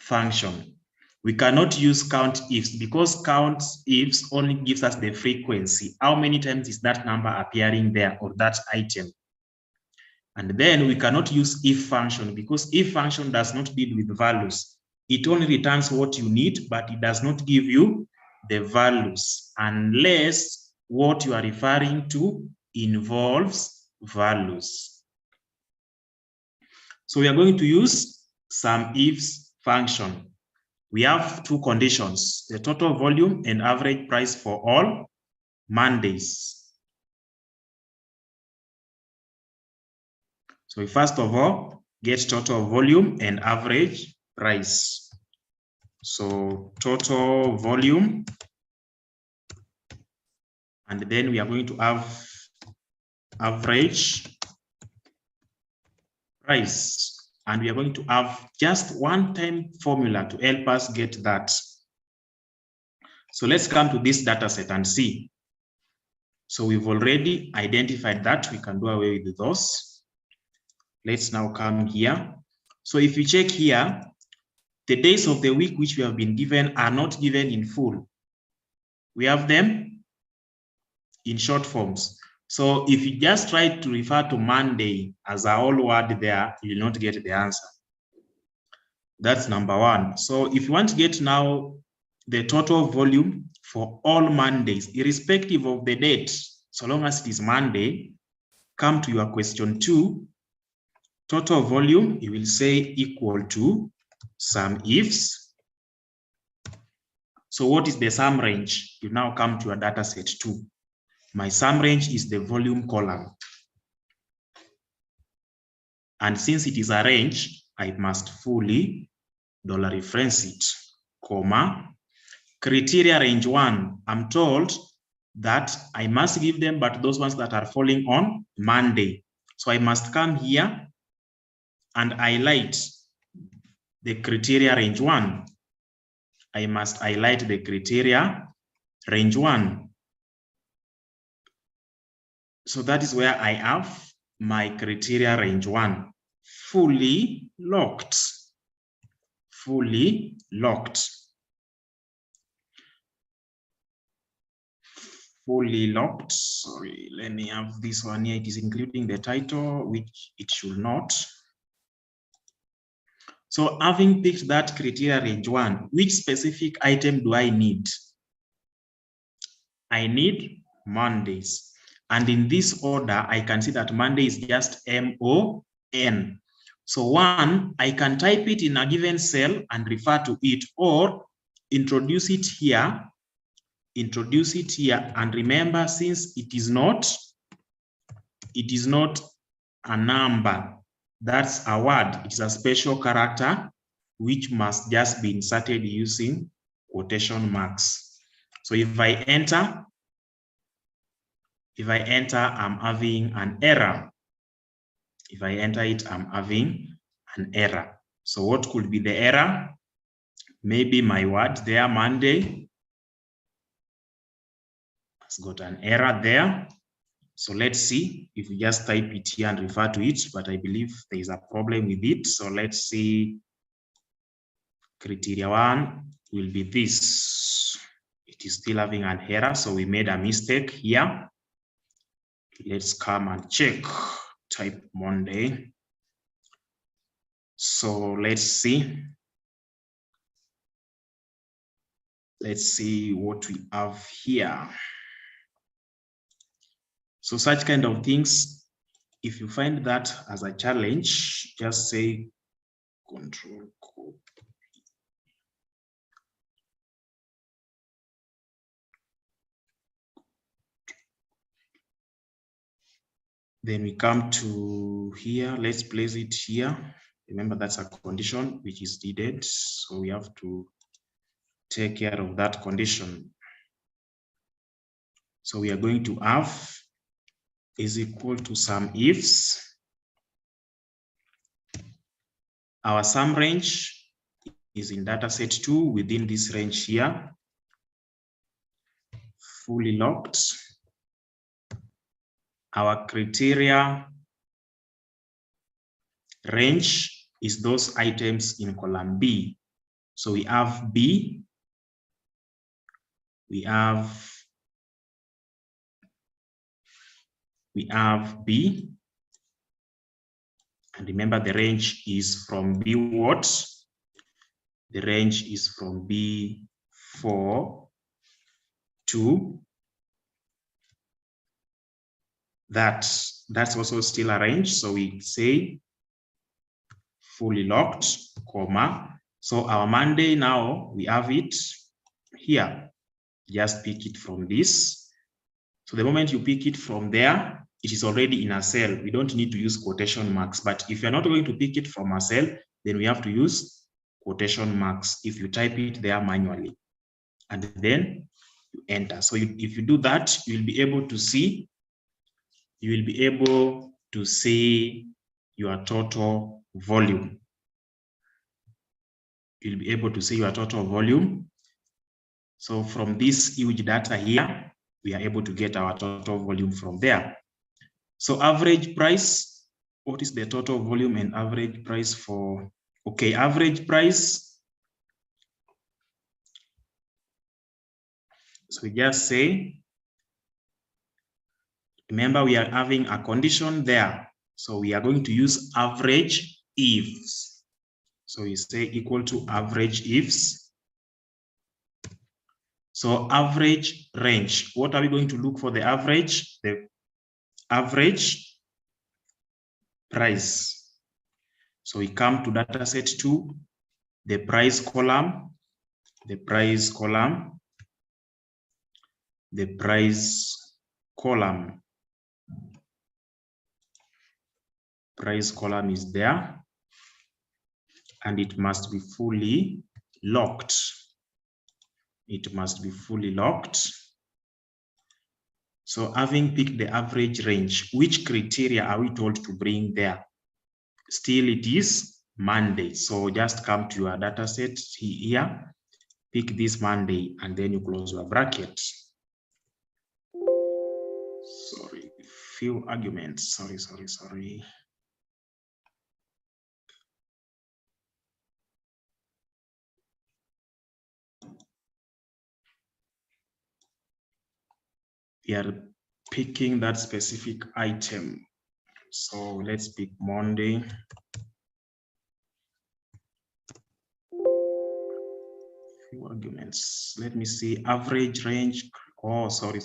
function. We cannot use count ifs, because count ifs only gives us the frequency. How many times is that number appearing there, or that item? And then we cannot use if function, because if function does not deal with values. It only returns what you need, but it does not give you the values unless what you are referring to involves values. So we are going to use some ifs function. We have two conditions, the total volume and average price for all Mondays. So we first of all get total volume and average price. So total volume, and then we are going to have average price. And we are going to have just one-time formula to help us get that. So let's come to this data set and see. So we've already identified that. We can do away with those. Let's now come here. So if you check here, the days of the week which we have been given are not given in full. We have them in short forms. So if you just try to refer to Monday as a whole word there, you will not get the answer. That's number one. So if you want to get now the total volume for all Mondays, irrespective of the date, so long as it is Monday, come to your question 2. Total volume, you will say equal to sum ifs. So what is the sum range? You now come to your data set 2. My sum range is the volume column. And since it is a range, I must fully $reference it, comma, criteria range 1. I'm told that I must give them, but those ones that are falling on Monday. So I must come here and highlight the criteria range 1. I must highlight the criteria range 1. So that is where I have my criteria range 1 fully locked. Fully locked. Fully locked. Sorry, let me have this one here. It is including the title, which it should not. So having picked that criteria range 1, which specific item do I need? I need Mondays. And in this order, I can see that Monday is just MON. So 1, I can type it in a given cell and refer to it, or introduce it here. Introduce it here, and remember, since it is not a number, that's a word, it's a special character which must just be inserted using quotation marks. So if I enter, I'm having an error. If I enter it, I'm having an error. So what could be the error? Maybe my word there, Monday, has got an error there. So let's see if we just type it here and refer to it, but I believe there is a problem with it. So let's see. Criteria 1 will be this. It is still having an error, so we made a mistake here. Let's come and check. Type Monday. So let's see. Let's see what we have here. So such kind of things, if you find that as a challenge, just say Control copy. Then we come to here, let's place it here. Remember, that's a condition which is needed, so we have to take care of that condition. So we are going to have is equal to some ifs. Our sum range is in data set 2 within this range here, fully locked. Our criteria range is those items in column B. So we have B, we have B, and remember the range is from B what? The range is from B4 to that's also still a range. So we say fully locked, comma. So our Monday now, we have it here. Just pick it from this. So the moment you pick it from there, it is already in a cell. We don't need to use quotation marks. But if you're not going to pick it from a cell, then we have to use quotation marks if you type it there manually. And then you enter. So if you do that, you'll be able to see, your total volume. You'll be able to see your total volume. So from this huge data here, we are able to get our total volume from there. So average price, what is the total volume and average price for, okay, average price. So we just say, remember we are having a condition there. So we are going to use average ifs. So we say equal to average ifs. So average range, what are we going to look for the average? The average price. So we come to data set 2, the price column, the price column, the price column. Price column is there, and it must be fully locked. It must be fully locked. So having picked the average range, which criteria are we told to bring there? Still it is Monday. So just come to your data set here, pick this Monday, and then you close your bracket. Sorry, few arguments. Sorry. We are picking that specific item. So let's pick Monday. Few arguments. Let me see, average range. Oh, sorry.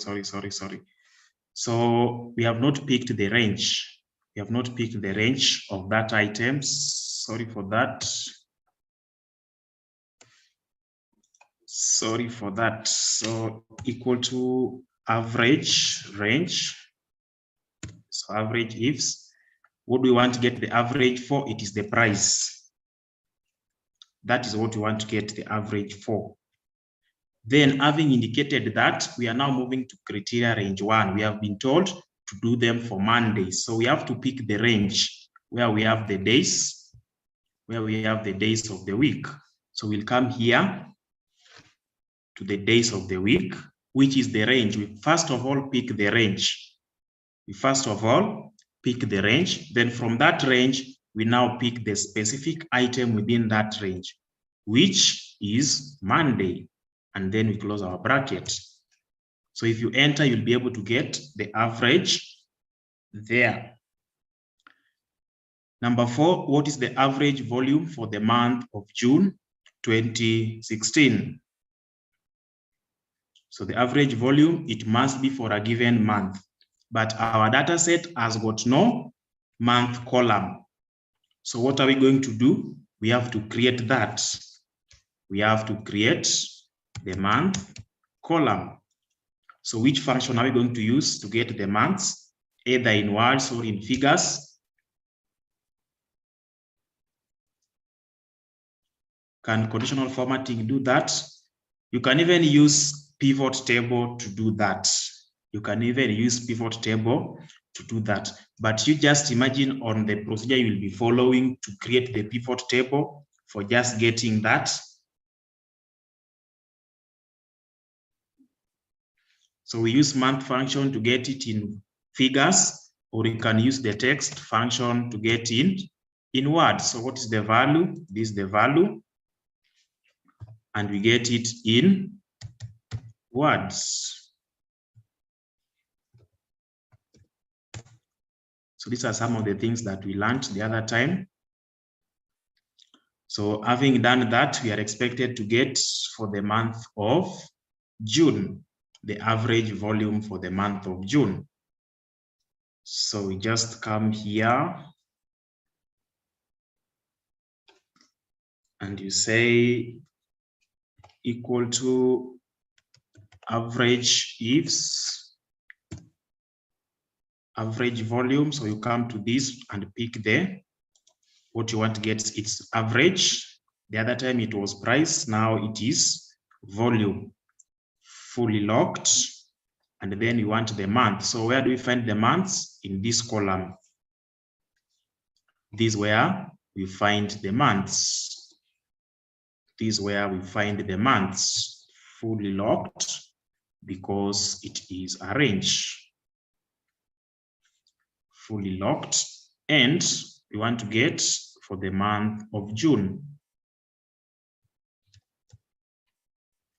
So we have not picked the range. We have not picked the range of that item. Sorry for that. Sorry for that. So equal to average range. So average ifs. What do we want to get the average for? It is the price. That is what we want to get the average for. Then having indicated that, we are now moving to criteria range 1. We have been told to do them for Monday. So we have to pick the range where we have the days, of the week. So we'll come here to the days of the week, which is the range. We first of all pick the range. Then from that range, we now pick the specific item within that range, which is Monday. And then we close our bracket. So if you enter, you'll be able to get the average there. Number 4, what is the average volume for the month of June 2016? So the average volume, it must be for a given month, but our data set has got no month column. So what are we going to do? We have to create that. We have to create the month column. So which function are we going to use to get the months, either in words or in figures? Can conditional formatting do that? You can even use pivot table to do that. You can even use pivot table to do that. But you just imagine on the procedure you will be following to create the pivot table for just getting that. So we use month function to get it in figures, or we can use the text function to get it in words. So what is the value? This is the value. And we get it in words. So these are some of the things that we learned the other time. So having done that, we are expected to get for the month of June, the average volume for the month of June. So we just come here and you say equal to average ifs, average volume. So you come to this and pick the what you want to get. It's average. The other time it was price. Now it is volume, fully locked. And then you want the month. So where do we find the months? In this column. This is where we find the months. This is where we find the months, fully locked, because it is a range. Fully locked. And we want to get for the month of June.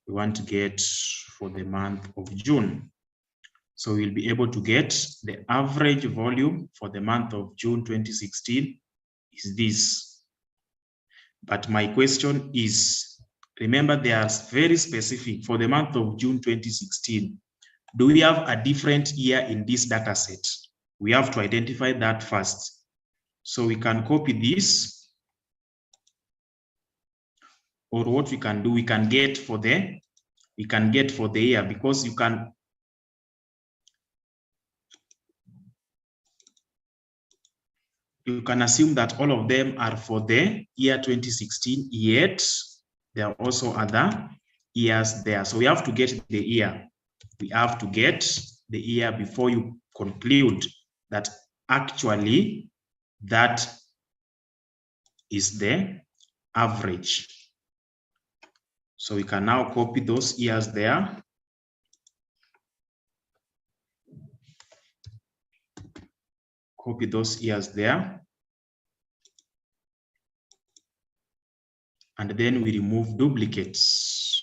We want to get for the month of June. So we'll be able to get the average volume for the month of June 2016 is this. But my question is, remember they are very specific for the month of June 2016. Do we have a different year in this data set? We have to identify that first. So we can copy this, or what we can do, we can get for the year, because you can assume that all of them are for the year 2016, yet there are also other years there. So we have to get the year. We have to get the year before you conclude that actually that is the average. So we can now copy those years there. Copy those years there. And then we remove duplicates.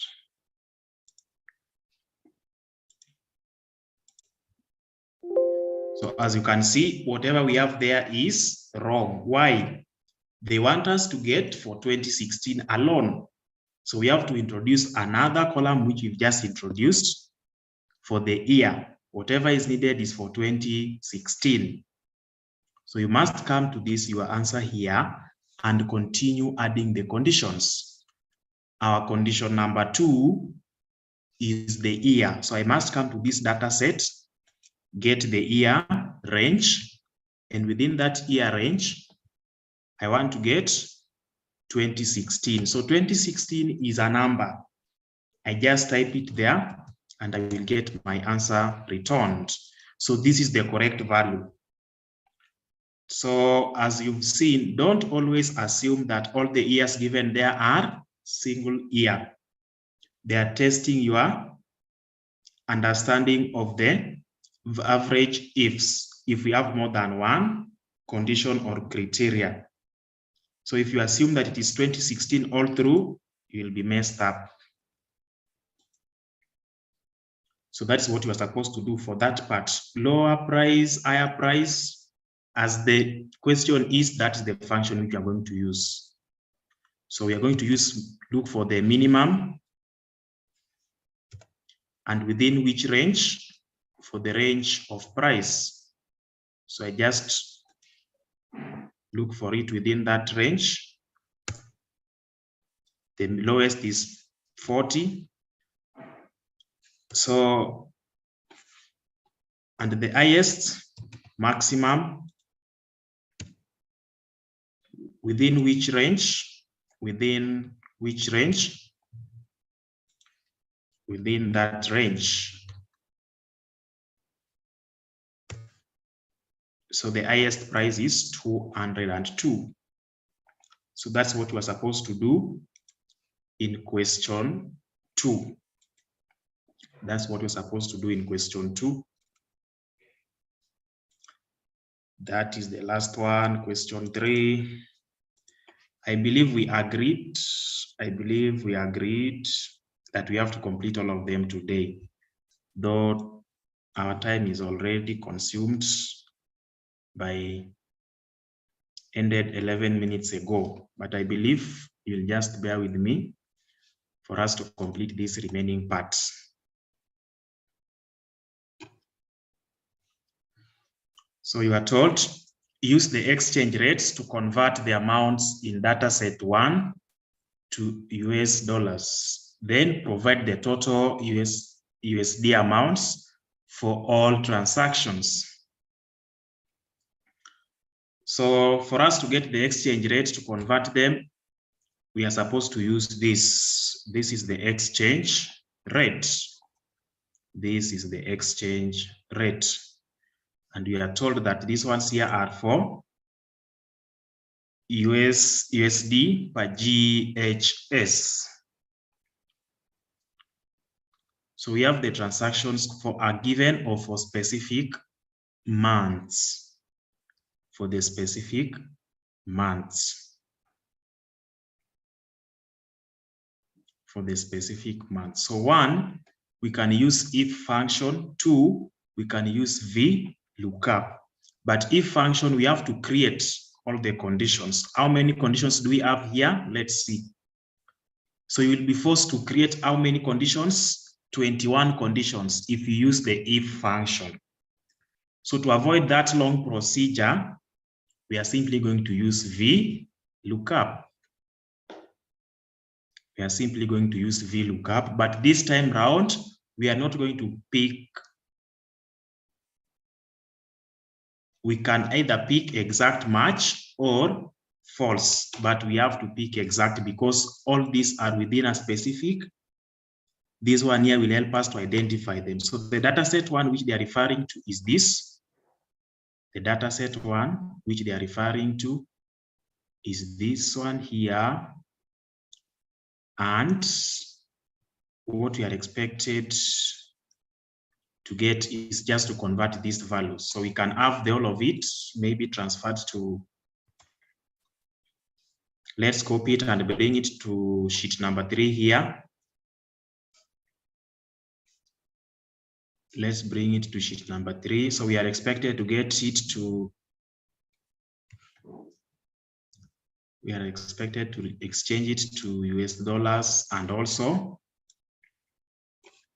So as you can see, whatever we have there is wrong. Why? They want us to get for 2016 alone. So we have to introduce another column, which we've just introduced for the year. Whatever is needed is for 2016. So you must come to this, your answer here, and continue adding the conditions. Our condition number 2 is the year. So I must come to this data set, get the year range, and within that year range, I want to get 2016. So 2016 is a number. I just type it there and I will get my answer returned. So this is the correct value. So as you've seen, don't always assume that all the years given there are single year. They are testing your understanding of the average ifs, if we have more than one condition or criteria. So if you assume that it is 2016 all through, you will be messed up. So that's what you are supposed to do for that part. Lower price, higher price, as the question is, that is the function which we are going to use. So we are going to look for the minimum and within which range, for the range of price. So I just look for it within that range. The lowest is 40. So, and the highest maximum within which range? Within which range? Within that range. So the highest price is 202. So that's what we're supposed to do in question 2. That's what we're supposed to do in question 2. That is the last one, question 3. I believe we agreed. That we have to complete all of them today, though our time is already consumed by ended 11 minutes ago, but I believe you'll just bear with me for us to complete these remaining parts. So you are told, use the exchange rates to convert the amounts in data set 1 to US dollars. Then provide the total USD amounts for all transactions. So for us to get the exchange rate to convert them, we are supposed to use this. This is the exchange rate. This is the exchange rate. And we are told that these ones here are for USD per GHS. So we have the transactions for a given or for specific months. For the specific months. For the specific months. So 1, we can use if function. 2, we can use VLOOKUP. But if function, we have to create all the conditions. How many conditions do we have here? Let's see. So you will be forced to create how many conditions? 21 conditions if you use the if function. So to avoid that long procedure, we are simply going to use VLOOKUP. We are simply going to use VLOOKUP, but this time round, we are not going to pick. We can either pick exact match or false, but we have to pick exact because all these are within a specific. This one here will help us to identify them. So the dataset one which they are referring to is this. The dataset one which they are referring to is this one here. And what we are expected to get is just to convert these values. So we can have the all of it, maybe transferred to, let's copy it and bring it to sheet number 3 here. Let's bring it to sheet number 3. So we are expected to get it to, we are expected to exchange it to US dollars and also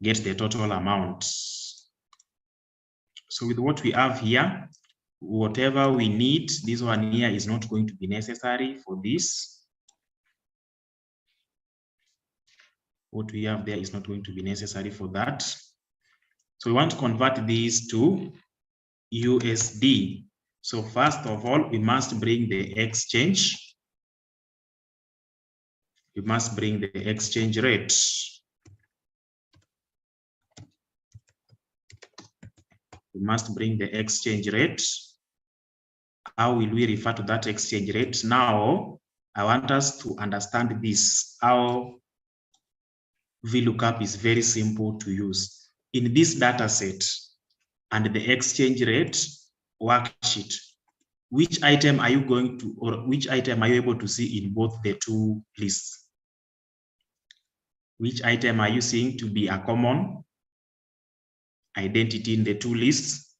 get the total amount. So with what we have here, whatever we need, this one here is not going to be necessary for this. What we have there is not going to be necessary for that. So we want to convert these to USD. So first of all, we must bring the exchange. We must bring the exchange rate. We must bring the exchange rate. How will we refer to that exchange rate? Now, I want us to understand this, how VLOOKUP is very simple to use. In this data set and the exchange rate worksheet, which item are you going to, or which item are you able to see in both the two lists? Which item are you seeing to be a common identity in the two lists?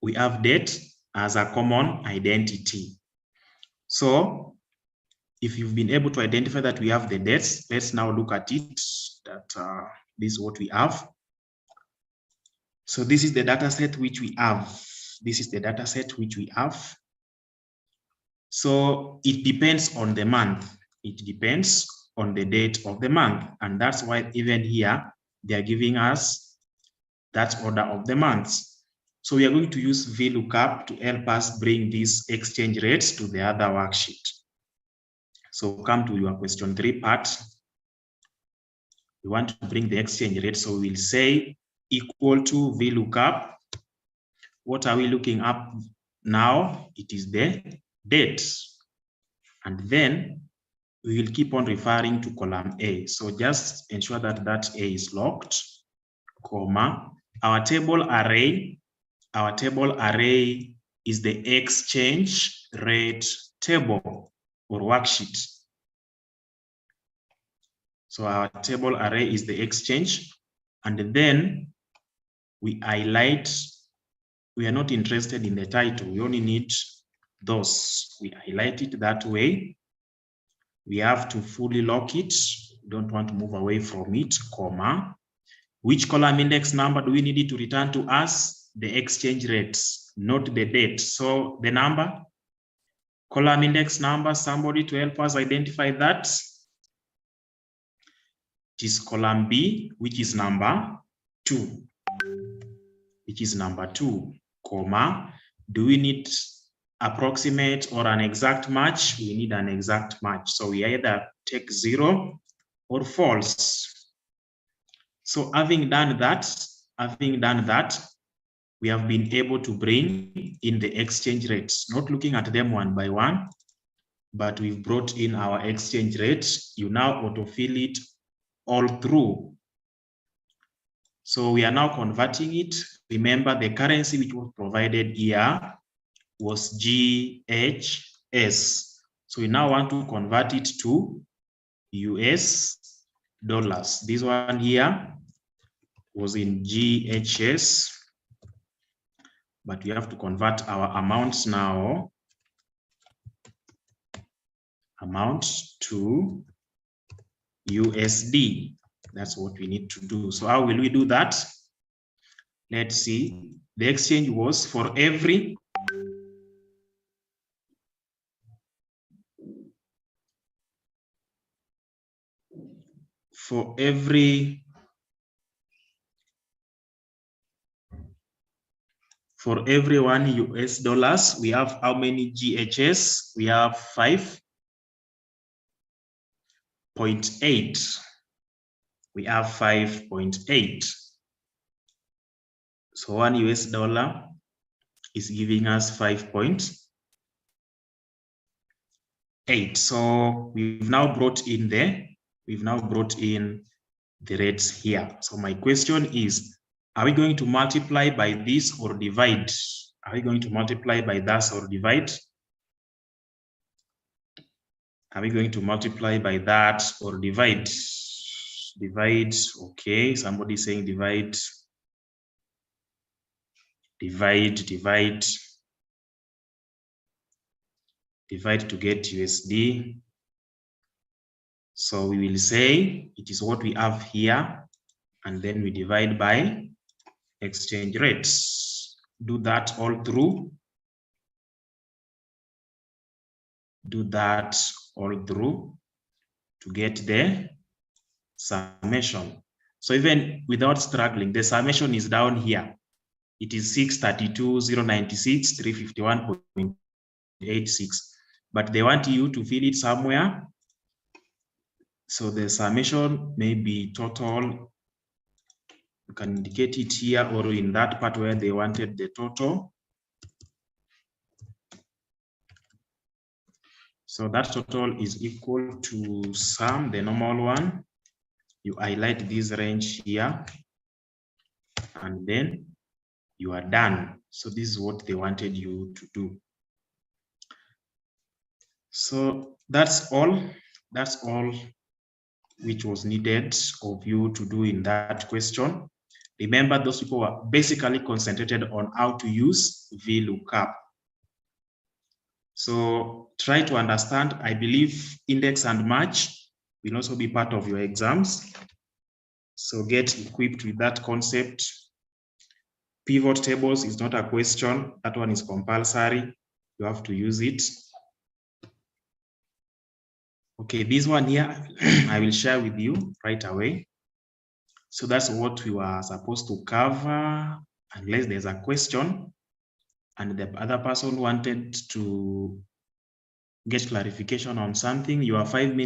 we have date as a common identity. So if you've been able to identify that we have the dates, let's now look at it, that this is what we have. So this is the data set which we have. This is the data set which we have. So it depends on the month. It depends on the date of the month. And that's why even here, they're giving us that order of the months. So we are going to use VLOOKUP to help us bring these exchange rates to the other worksheet. So come to your question 3 part. We want to bring the exchange rate. So we'll say equal to VLOOKUP. What are we looking up now? It is the date. And then we will keep on referring to column A. So just ensure that that A is locked, comma. Our table array is the exchange rate table or worksheet. So our table array is the exchange, and then we highlight. We are not interested in the title. We only need those. We highlight it that way. We have to fully lock it. We don't want to move away from it, comma. Which column index number do we need it to return to us? The exchange rates, not the date. So the number, column index number, somebody to help us identify that. It is column B, which is number 2. Which is number 2, comma. Do we need approximate or an exact match? We need an exact match. So we either take 0 or false. So having done that, we have been able to bring in the exchange rates, not looking at them one by one, but we've brought in our exchange rates. You now autofill it all through. So we are now converting it. Remember, the currency which was provided here was GHS. So we now want to convert it to US dollars. This one here was in GHS, but we have to convert our amounts now. Amount to USD. That's what we need to do. So how will we do that? Let's see. The exchange was for every every 1 US dollars, we have how many GHS? We have 5.8. We have 5.8. So 1 US dollar is giving us 5.8. So we've now brought in the rates here. So my question is, are we going to multiply by this or divide? Are we going to multiply by this or divide? Are we going to multiply by that or divide? Divide, okay. Somebody saying divide. Divide to get USD. So we will say it is what we have here, and then we divide by exchange rates. Do that all through. Do that all through to get the summation. So even without struggling, the summation is down here. It is 632,096, 351.86. But they want you to fill it somewhere. So the summation may be total. You can indicate it here or in that part where they wanted the total. So that total is equal to sum, the normal one. You highlight this range here, and then you are done. So this is what they wanted you to do. So that's all which was needed of you to do in that question. Remember, those people were basically concentrated on how to use VLOOKUP. So try to understand. I believe index and match will also be part of your exams. So get equipped with that concept. Pivot tables is not a question. That one is compulsory. You have to use it. Okay, this one here, I will share with you right away. So that's what we were supposed to cover, unless there's a question and the other person wanted to get clarification on something. You are 5 minutes.